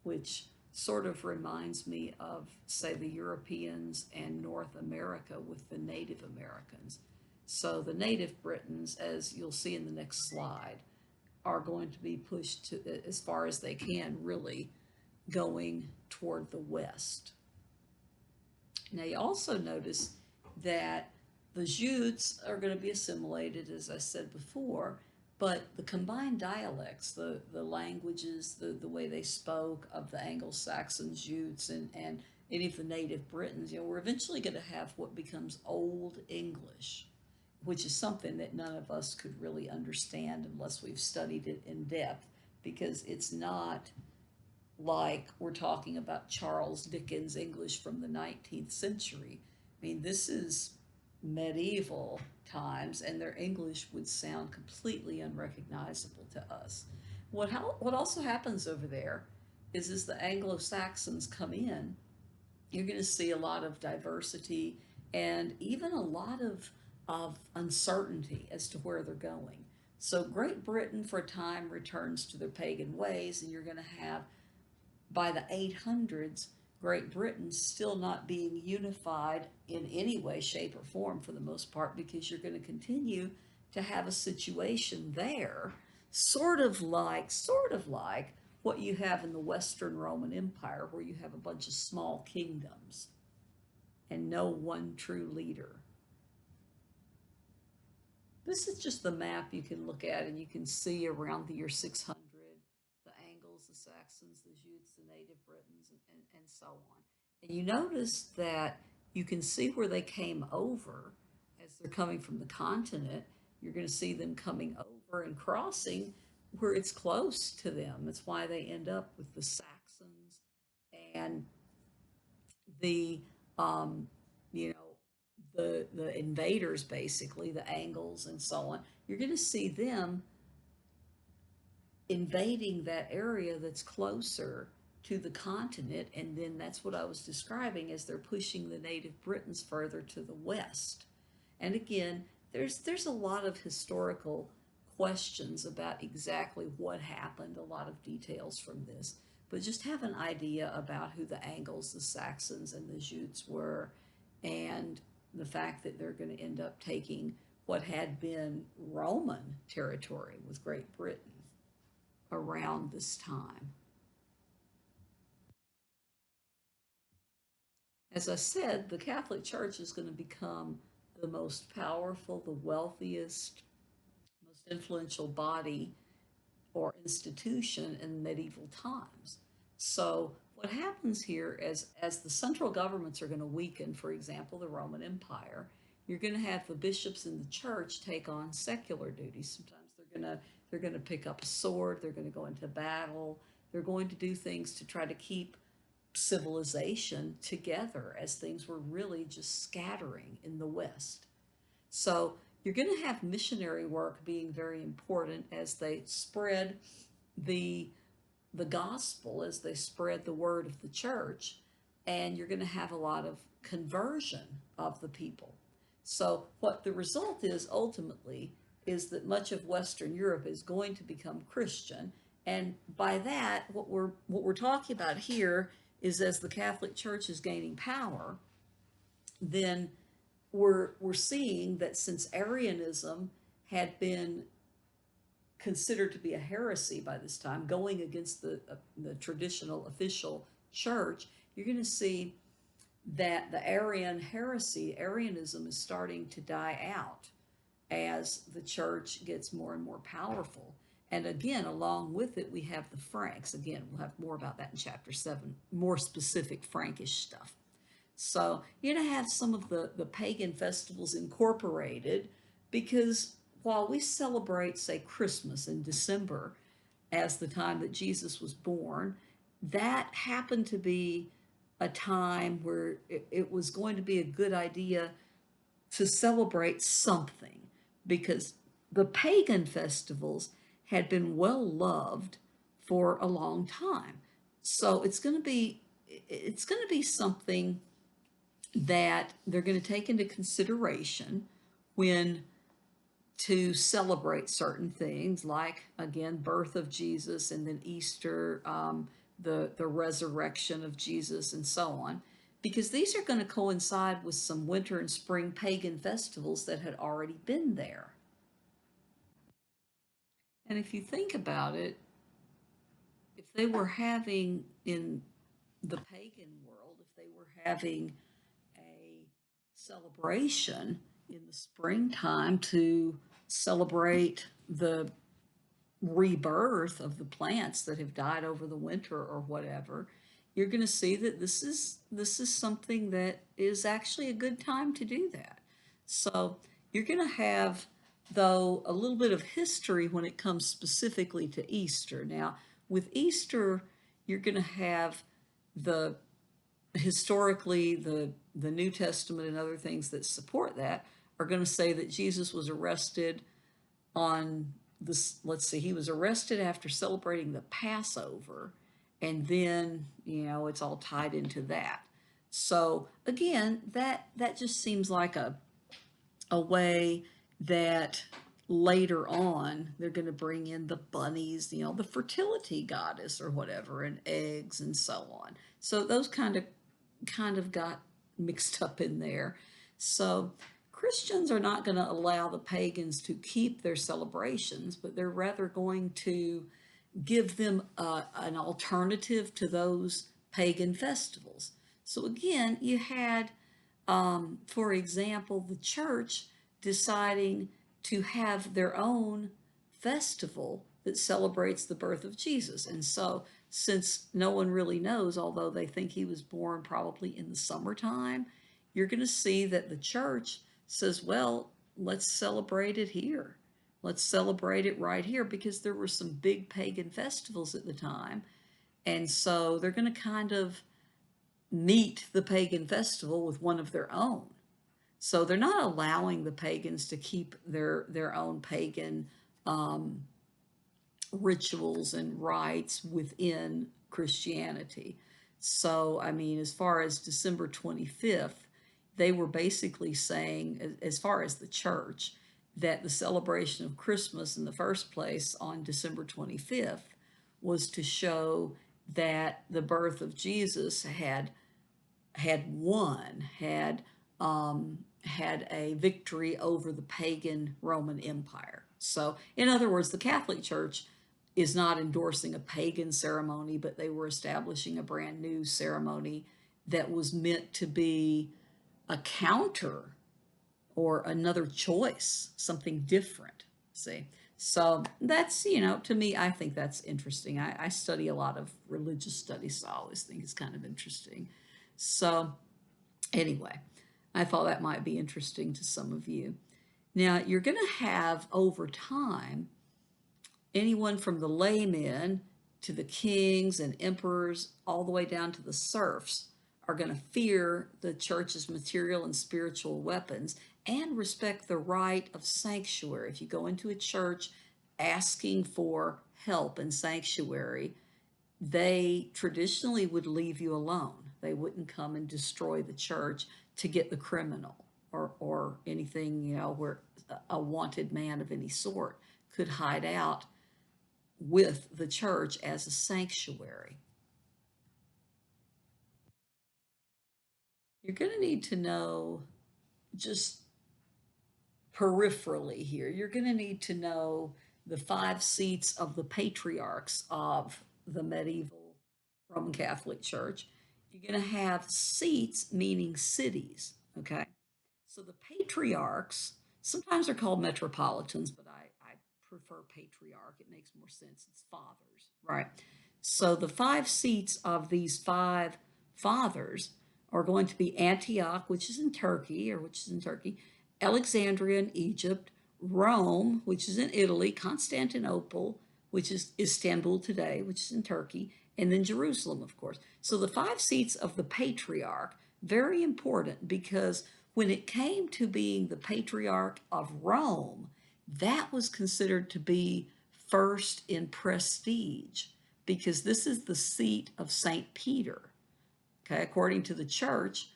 Speaker 1: which sort of reminds me of, say, the Europeans and North America with the Native Americans. So the native Britons, as you'll see in the next slide, are going to be pushed to as far as they can, really going toward the west. Now you also notice that the Jutes are going to be assimilated, as I said before, but the combined dialects, the languages, the way they spoke of the Anglo-Saxon Jutes and any of the native Britons, we're eventually going to have what becomes Old English, which is something that none of us could really understand unless we've studied it in depth, because it's not like we're talking about Charles Dickens English from the 19th century. I mean, this is medieval times, and their English would sound completely unrecognizable to us. What also happens over there is as the Anglo-Saxons come in, you're going to see a lot of diversity and even a lot of uncertainty as to where they're going. So Great Britain for a time returns to their pagan ways, and you're going to have, by the 800s, Great Britain still not being unified in any way, shape, or form for the most part, because you're going to continue to have a situation there, sort of like what you have in the Western Roman Empire, where you have a bunch of small kingdoms and no one true leader. This is just the map you can look at, and you can see around the year 600 the Angles, the Saxons, the Jutes, the native Britons, and so on. And you notice that you can see where they came over as they're coming from the continent. You're going to see them coming over and crossing where it's close to them. That's why they end up with the Saxons and the you know, the invaders, basically the Angles and so on. You're going to see them invading that area that's closer to the continent, and then that's what I was describing as they're pushing the native Britons further to the west. And again, there's a lot of historical questions about exactly what happened, a lot of details from this, but just have an idea about who the Angles, the Saxons, and the Jutes were, and the fact that they're going to end up taking what had been Roman territory with Great Britain around this time. As I said, the Catholic Church is going to become the most powerful, the wealthiest, most influential body or institution in medieval times. So what happens here as the central governments are going to weaken, for example, the Roman Empire, you're going to have the bishops in the church take on secular duties. Sometimes they're going to pick up a sword, they're going to go into battle, they're going to do things to try to keep civilization together as things were really just scattering in the West. So you're going to have missionary work being very important as they spread the the gospel, as they spread the word of the church, and you're going to have a lot of conversion of the people. So what the result is ultimately is that much of Western Europe is going to become Christian, and by that what we're talking about here is as the Catholic Church is gaining power, then we're seeing that since Arianism had been considered to be a heresy by this time, going against the traditional official church, you're going to see that the Arian heresy, Arianism, is starting to die out as the church gets more and more powerful. And again, along with it, we have the Franks. Again, we'll have more about that in chapter 7, more specific Frankish stuff. So you're going to have some of the pagan festivals incorporated because while we celebrate, say, Christmas in December as the time that Jesus was born, that happened to be a time where it was going to be a good idea to celebrate something because the pagan festivals had been well loved for a long time. So it's going to be something that they're going to take into consideration when to celebrate certain things, like again, birth of Jesus, and then Easter, the resurrection of Jesus, and so on, because these are going to coincide with some winter and spring pagan festivals that had already been there. And if you think about it, if they were having in the pagan world, if they were having a celebration in the springtime to celebrate the rebirth of the plants that have died over the winter or whatever, you're going to see that this is something that is actually a good time to do that. So you're going to have, though, a little bit of history when it comes specifically to Easter. Now, with Easter, you're going to have the historically the New Testament and other things that support that are going to say that Jesus was arrested on this. Let's see, he was arrested after celebrating the Passover, and then it's all tied into that. So again, that just seems like a way that later on they're going to bring in the bunnies, the fertility goddess or whatever, and eggs and so on. So those kind of got mixed up in there. So Christians are not going to allow the pagans to keep their celebrations, but they're rather going to give them an alternative to those pagan festivals. So again, you had, for example, the church deciding to have their own festival that celebrates the birth of Jesus. And so, since no one really knows, although they think he was born probably in the summertime, you're going to see that the church says, well, let's celebrate it here. Let's celebrate it right here because there were some big pagan festivals at the time. And so they're going to kind of meet the pagan festival with one of their own. So they're not allowing the pagans to keep their own pagan rituals and rites within Christianity. So, I mean, as far as December 25th, they were basically saying, as far as the church, that the celebration of Christmas in the first place on December 25th was to show that the birth of Jesus had won, had a victory over the pagan Roman Empire. So, in other words, the Catholic Church is not endorsing a pagan ceremony, but they were establishing a brand new ceremony that was meant to be a counter or another choice, something different. See? So that's, to me, I think that's interesting. I study a lot of religious studies, so I always think it's kind of interesting. So, anyway, I thought that might be interesting to some of you. Now, you're going to have over time anyone from the laymen to the kings and emperors, all the way down to the serfs, are going to fear the church's material and spiritual weapons and respect the right of sanctuary. If you go into a church asking for help and sanctuary, they traditionally would leave you alone. They wouldn't come and destroy the church to get the criminal or anything, where a wanted man of any sort could hide out with the church as a sanctuary. You're going to need to know, just peripherally here, you're going to need to know the five seats of the patriarchs of the medieval Roman Catholic Church. You're going to have seats, meaning cities, okay? So the patriarchs, sometimes they're called metropolitans, but I prefer patriarch. It makes more sense. It's fathers, right? So the five seats of these five fathers are going to be Antioch, which is in Turkey, Alexandria in Egypt, Rome, which is in Italy, Constantinople, which is Istanbul today, which is in Turkey, and then Jerusalem, of course. So the five seats of the patriarch, very important, because when it came to being the patriarch of Rome, that was considered to be first in prestige, because this is the seat of St. Peter. Okay, according to the church,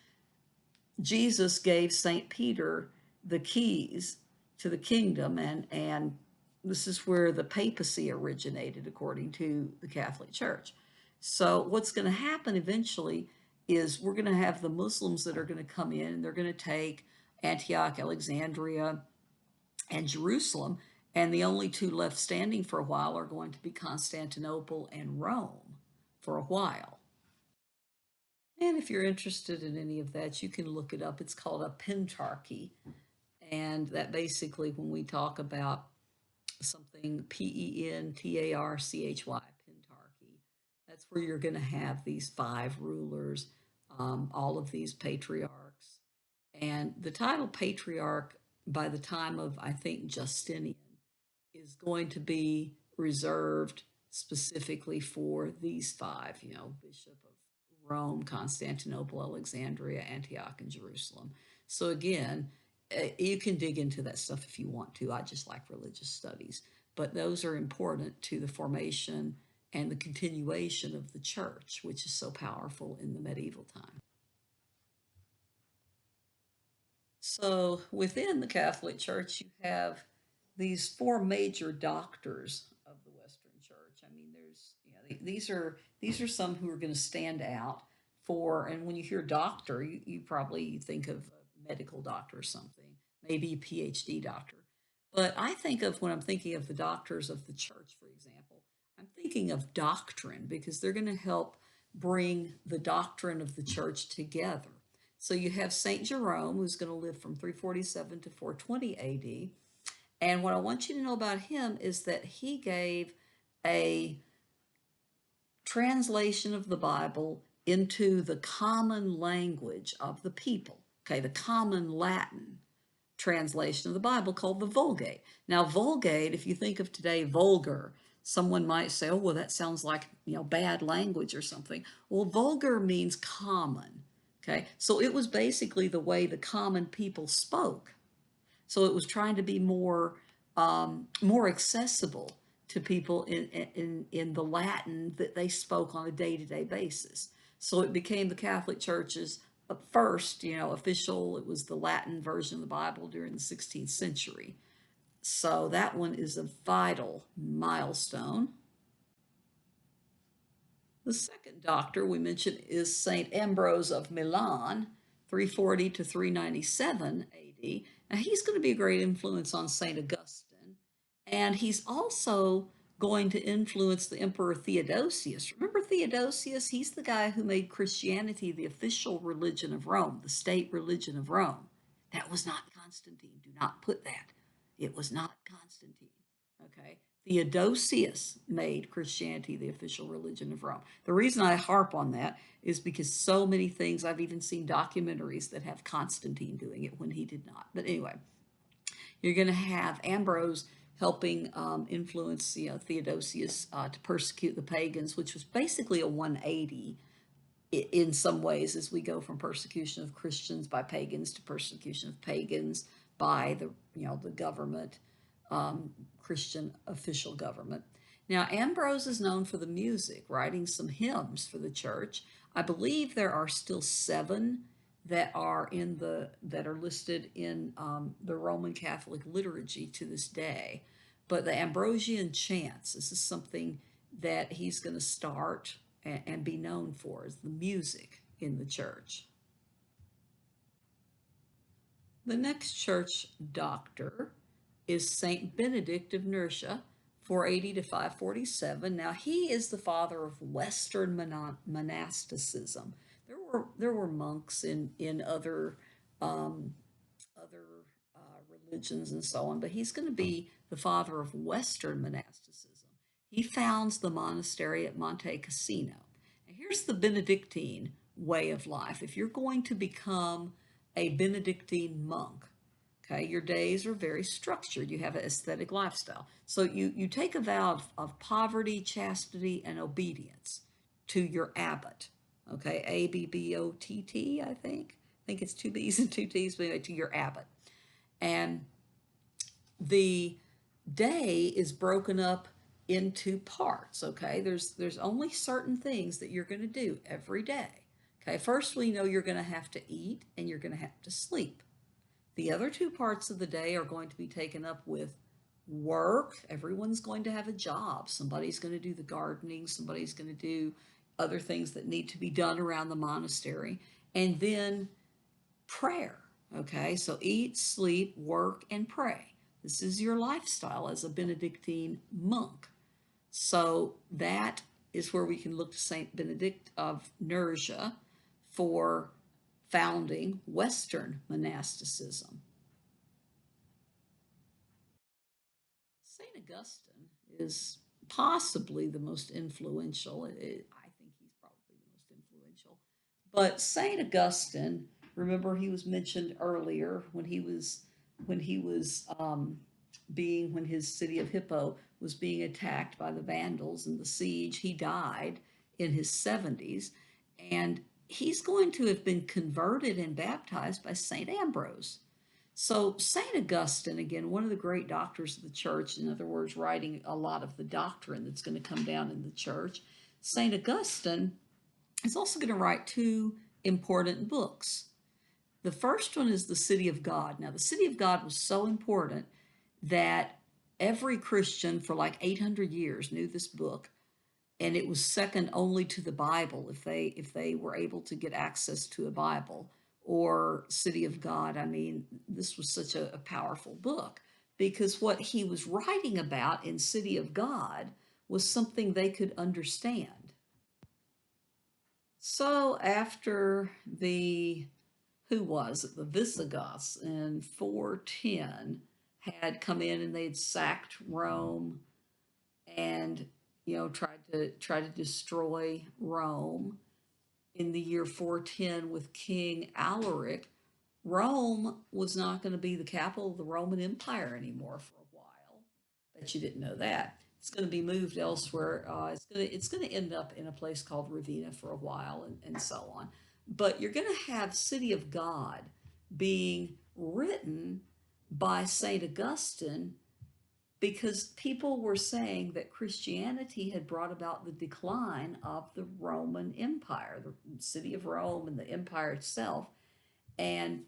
Speaker 1: Jesus gave St. Peter the keys to the kingdom, and this is where the papacy originated, according to the Catholic Church. So what's going to happen eventually is we're going to have the Muslims that are going to come in, and they're going to take Antioch, Alexandria, and Jerusalem, and the only two left standing for a while are going to be Constantinople and Rome for a while. And if you're interested in any of that, you can look it up. It's called a pentarchy. And that basically, when we talk about something pentarchy, pentarchy, that's where you're going to have these five rulers, all of these patriarchs. And the title patriarch, by the time of, I think, Justinian, is going to be reserved specifically for these five, Bishop of Rome, Constantinople, Alexandria, Antioch, and Jerusalem. So again, you can dig into that stuff if you want to. I just like religious studies, but those are important to the formation and the continuation of the church, which is so powerful in the medieval time. So within the Catholic Church, you have these four major doctors of the Western Church. I mean, there's these are some who are going to stand out for. And when you hear doctor, you probably think of a medical doctor or something, maybe a PhD doctor. But I think of, when I'm thinking of the doctors of the church, for example, I'm thinking of doctrine, because they're going to help bring the doctrine of the church together. So you have St. Jerome, who's going to live from 347 to 420 AD. And what I want you to know about him is that he gave a translation of the Bible into the common language of the people, okay, the common Latin translation of the Bible, called the Vulgate. Now, Vulgate, if you think of today, vulgar, someone might say, oh, well, that sounds like, bad language or something. Well, vulgar means common. Okay, so it was basically the way the common people spoke. So it was trying to be more accessible to people in the Latin that they spoke on a day-to-day basis. So it became the Catholic Church's first, official. It was the Latin version of the Bible during the 16th century. So that one is a vital milestone. The second doctor we mentioned is St. Ambrose of Milan, 340 to 397 AD. Now, he's going to be a great influence on St. Augustine, and he's also going to influence the Emperor Theodosius. Remember Theodosius? He's the guy who made Christianity the official religion of Rome, the state religion of Rome. That was not Constantine. Do not put that. It was not Constantine. Okay. Theodosius made Christianity the official religion of Rome. The reason I harp on that is because so many things, I've even seen documentaries that have Constantine doing it when he did not. But anyway, you're going to have Ambrose helping influence, Theodosius to persecute the pagans, which was basically a 180 in some ways as we go from persecution of Christians by pagans to persecution of pagans by the government, Christian official government. Now, Ambrose is known for the music, writing some hymns for the church. I believe there are still 7 that are listed in the Roman Catholic liturgy to this day. But the Ambrosian chants, this is something that he's going to start and be known for, is the music in the church. The next church doctor is Saint Benedict of Nursia, 480 to 547. Now, he is the father of Western monasticism. There were monks in other religions and so on, but he's going to be the father of Western monasticism. He founds the monastery at Monte Cassino. And here's the Benedictine way of life. If you're going to become a Benedictine monk, okay, your days are very structured. You have an ascetic lifestyle. So you take a vow of poverty, chastity, and obedience to your abbot. Okay, Abbott, I think. I think it's 2 B's and 2 T's, but anyway, to your abbot. And the day is broken up into parts. Okay, there's only certain things that you're going to do every day. Okay, first we know you're going to have to eat and you're going to have to sleep. The other 2 parts of the day are going to be taken up with work. Everyone's going to have a job. Somebody's going to do the gardening, somebody's going to do other things that need to be done around the monastery, and then prayer. Okay, so eat, sleep, work, and pray. This is your lifestyle as a Benedictine monk. So that is where we can look to Saint Benedict of Nursia for founding Western monasticism. St. Augustine is possibly the most influential. I think he's probably the most influential. But St. Augustine, remember he was mentioned earlier when his city of Hippo was being attacked by the Vandals in the siege. He died in his 70s, and he's going to have been converted and baptized by St. Ambrose. So St. Augustine, again, one of the great doctors of the church, in other words, writing a lot of the doctrine that's going to come down in the church, St. Augustine is also going to write 2 important books. The first one is The City of God. Now, the City of God was so important that every Christian for like 800 years knew this book, and it was second only to the Bible if they were able to get access to a Bible or City of God. I mean, this was such a powerful book because what he was writing about in City of God was something they could understand. So after who was it? The Visigoths in 410 had come in and they'd sacked Rome and tried to destroy Rome in the year 410 with King Alaric. Rome was not going to be the capital of the Roman Empire anymore for a while. Bet you didn't know that. It's going to be moved elsewhere. It's going to end up in a place called Ravenna for a while, and so on. But you're going to have City of God being written by Saint Augustine because people were saying that Christianity had brought about the decline of the Roman Empire, the city of Rome and the empire itself. And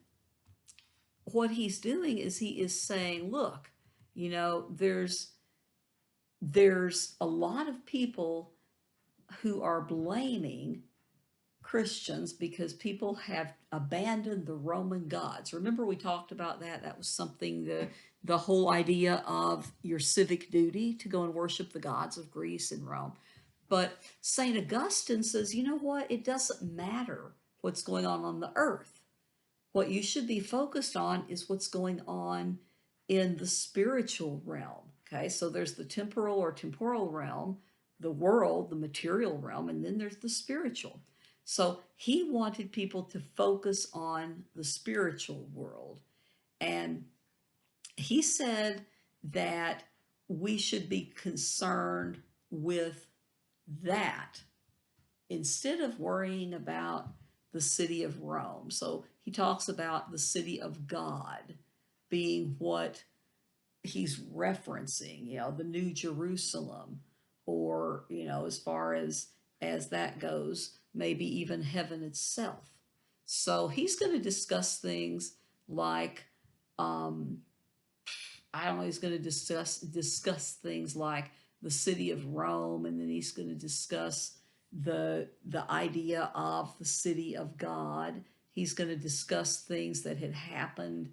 Speaker 1: what he's doing is he is saying, look, there's a lot of people who are blaming Christians because people have abandoned the Roman gods. Remember we talked about that? That was something, the whole idea of your civic duty to go and worship the gods of Greece and Rome. But St. Augustine says, you know what? It doesn't matter what's going on the earth. What you should be focused on is what's going on in the spiritual realm. Okay, so there's the temporal or temporal realm, the world, the material realm, and then there's the spiritual. So he wanted people to focus on the spiritual world. And he said that we should be concerned with that instead of worrying about the city of Rome. So he talks about the city of God being what he's referencing, the New Jerusalem, or, as far as that goes, maybe even heaven itself. So he's going to discuss things like, um, I don't know, he's going to discuss things like the city of Rome, and then he's going to discuss the idea of the city of God. He's going to discuss things that had happened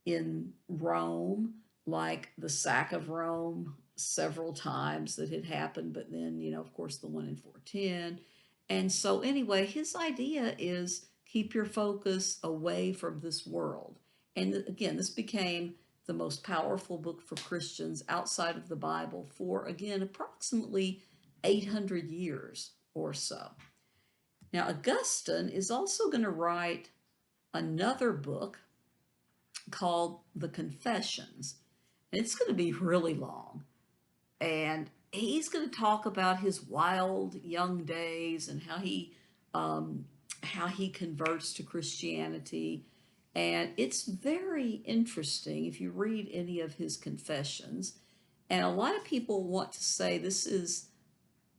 Speaker 1: in Rome, like the sack of Rome several times that had happened, but then, of course, the one in 410. And so, anyway, his idea is keep your focus away from this world. And again, this became the most powerful book for Christians outside of the Bible for, again, approximately 800 years or so. Now, Augustine is also going to write another book called The Confessions. And it's going to be really long. And he's going to talk about his wild young days and how he converts to Christianity. And it's very interesting if you read any of his confessions. And a lot of people want to say this is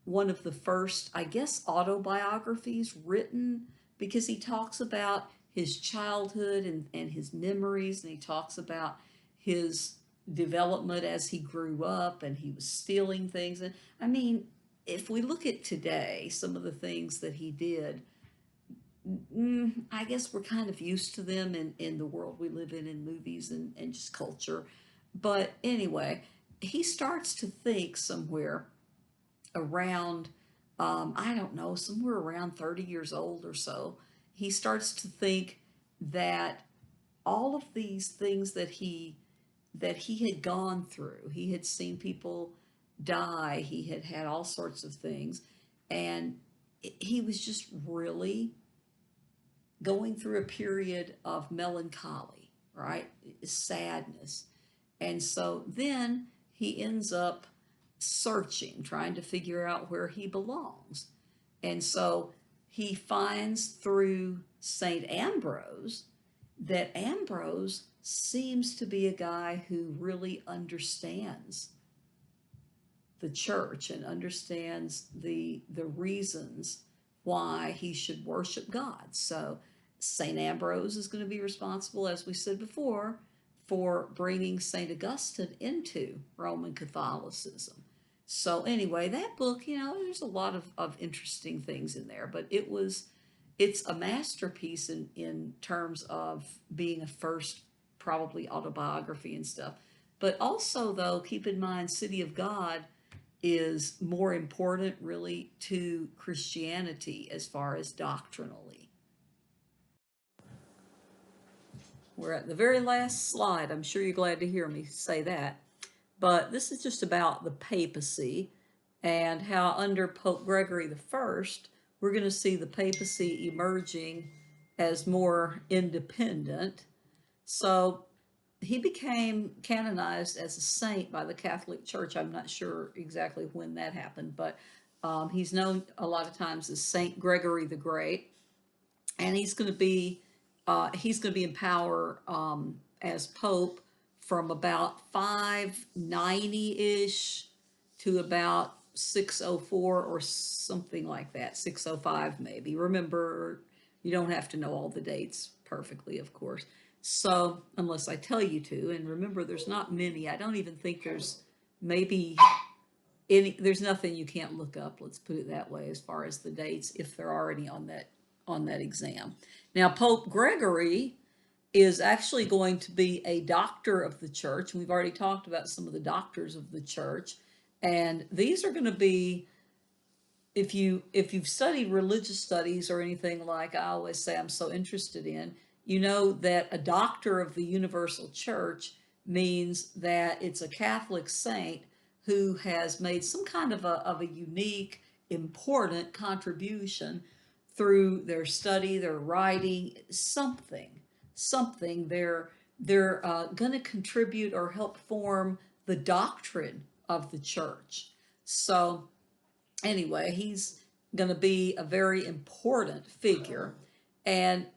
Speaker 1: one of the first, I guess, autobiographies written, because he talks about his childhood and his memories, and he talks about his development as he grew up, and he was stealing things. And I mean, if we look at today, some of the things that he did, I guess we're kind of used to them in the world we live in movies and just culture. But anyway, he starts to think somewhere around, I don't know, somewhere around 30 years old or so. He starts to think that all of these things that he had gone through, he had seen people die, he had had all sorts of things, and he was just really going through a period of melancholy, right? Sadness. And so then he ends up searching, trying to figure out where he belongs. And so he finds through St. Ambrose that Ambrose seems to be a guy who really understands the church and understands the reasons why he should worship God. So St. Ambrose is going to be responsible, as we said before, for bringing St. Augustine into Roman Catholicism. So anyway, that book, there's a lot of interesting things in there, but it's a masterpiece in terms of being a first, probably, autobiography and stuff. But also, though, keep in mind, City of God is more important, really, to Christianity as far as doctrinally. We're at the very last slide. I'm sure you're glad to hear me say that. But this is just about the papacy and how under Pope Gregory I, we're going to see the papacy emerging as more independent. So he became canonized as a saint by the Catholic Church. I'm not sure exactly when that happened, but he's known a lot of times as Saint Gregory the Great, and he's going to be in power as Pope from about 590-ish to about 604 or something like that, 605 maybe. Remember, you don't have to know all the dates perfectly, of course. So, unless I tell you to, and remember, there's not many. I don't even think there's maybe there's nothing you can't look up, let's put it that way, as far as the dates, if they're already on that exam. Now, Pope Gregory is actually going to be a doctor of the church. We've already talked about some of the doctors of the church, and these are going to be, if you've studied religious studies or anything, like I always say I'm so interested in, you know that a doctor of the universal church means that it's a Catholic saint who has made some kind of a unique, important contribution through their study, their writing, something they're going to contribute or help form the doctrine of the church. So anyway, he's going to be a very important figure. And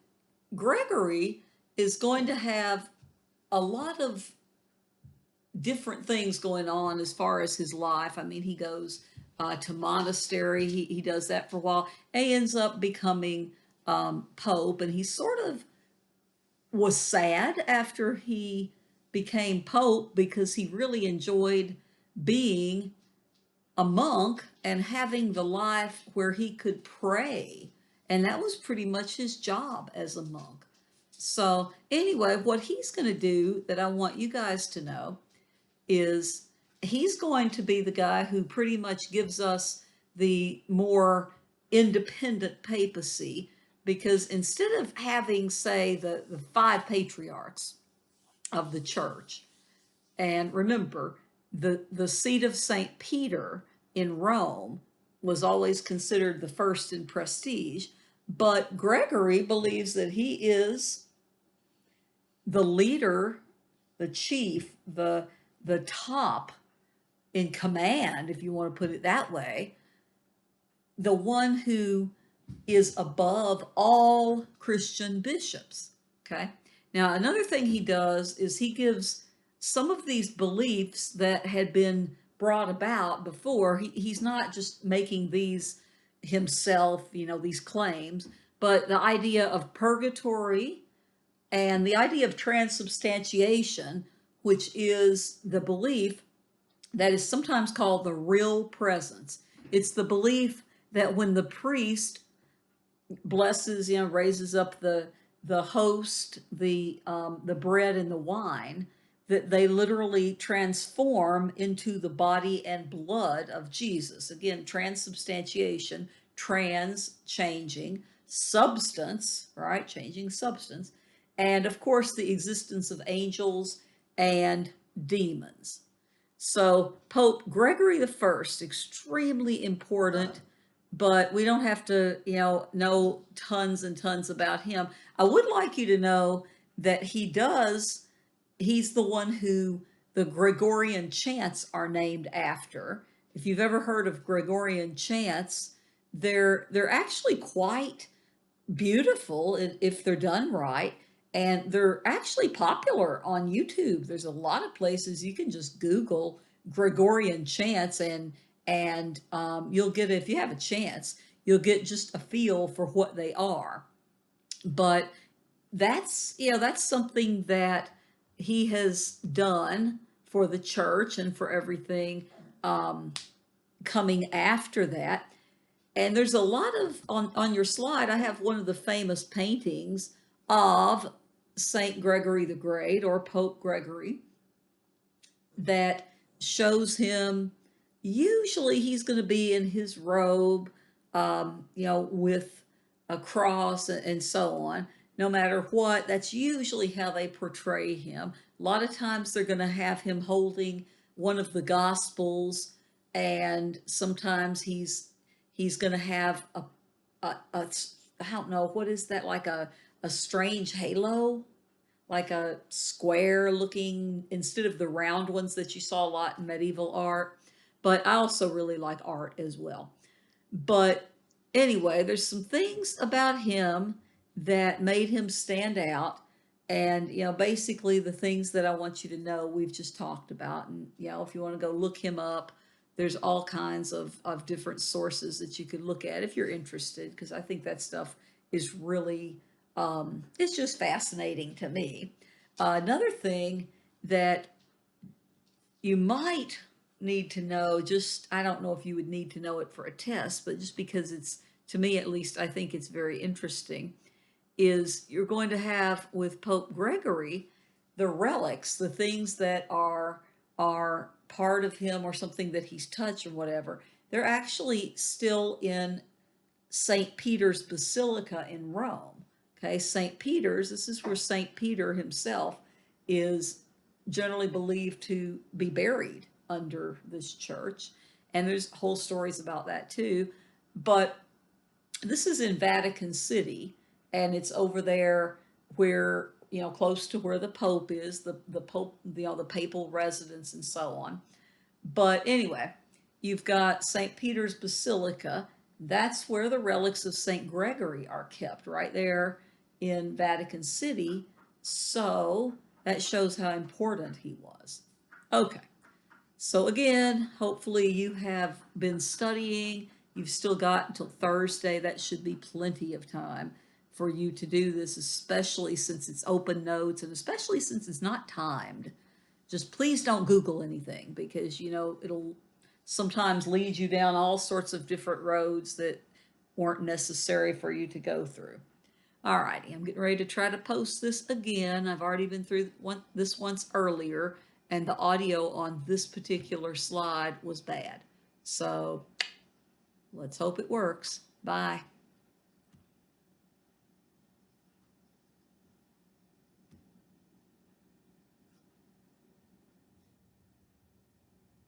Speaker 1: Gregory is going to have a lot of different things going on as far as his life. I mean, he goes to monastery. He does that for a while. He ends up becoming Pope, and he sort of was sad after he became Pope because he really enjoyed being a monk and having the life where he could pray. And that was pretty much his job as a monk. So, anyway, what he's going to do that I want you guys to know is he's going to be the guy who pretty much gives us the more independent papacy, because instead of having, say, the five patriarchs of the church, and remember, the seat of St. Peter in Rome was always considered the first in prestige, but Gregory believes that he is the leader, the chief, the top in command, if you want to put it that way, the one who is above all Christian bishops. Okay. Now, another thing he does is he gives some of these beliefs that had been brought about before. He's not just making these himself, these claims, but the idea of purgatory and the idea of transubstantiation, which is the belief that is sometimes called the real presence. It's the belief that when the priest blesses, raises up the host, the bread and the wine, that they literally transform into the body and blood of Jesus. Again, transubstantiation, changing, substance, right? Changing substance. And of course, the existence of angels and demons. So Pope Gregory the First, extremely important, but we don't have to, know tons and tons about him. I would like you to know that he's the one who the Gregorian chants are named after. If you've ever heard of Gregorian chants, they're actually quite beautiful if they're done right. And they're actually popular on YouTube. There's a lot of places you can just Google Gregorian chants, and you'll get, if you have a chance, you'll get just a feel for what they are. But that's something that he has done for the church and for everything coming after that. And there's a lot of, on your slide, I have one of the famous paintings of Saint Gregory the Great, or Pope Gregory, that shows him. Usually he's going to be in his robe, with a cross and so on. No matter what, that's usually how they portray him. A lot of times they're going to have him holding one of the Gospels, and sometimes he's going to have a I don't know, what is that, like a strange halo, like a square looking, instead of the round ones that you saw a lot in medieval art. But I also really like art as well. But anyway, there's some things about him that made him stand out. And, basically the things that I want you to know, we've just talked about. And, if you want to go look him up, there's all kinds of different sources that you could look at if you're interested, because I think that stuff is really, it's just fascinating to me. Another thing that you might need to know, just, I don't know if you would need to know it for a test, but just because it's, to me at least, I think it's very interesting, is you're going to have with Pope Gregory the relics, the things that are part of him or something that he's touched or whatever. They're actually still in St. Peter's Basilica in Rome. Okay, St. Peter's, this is where St. Peter himself is generally believed to be buried under this church. And there's whole stories about that too. But this is in Vatican City, and it's over there where, close to where the Pope is, the Pope, the papal residence and so on. But anyway, you've got St. Peter's Basilica. That's where the relics of St. Gregory are kept, right there in Vatican City. So that shows how important he was. Okay. So again, hopefully you have been studying. You've still got until Thursday. That should be plenty of time for you to do this, especially since it's open notes and especially since it's not timed. Just please don't Google anything because, it'll sometimes lead you down all sorts of different roads that weren't necessary for you to go through. All righty, I'm getting ready to try to post this again. I've already been through this once earlier, and the audio on this particular slide was bad. So let's hope it works. Bye.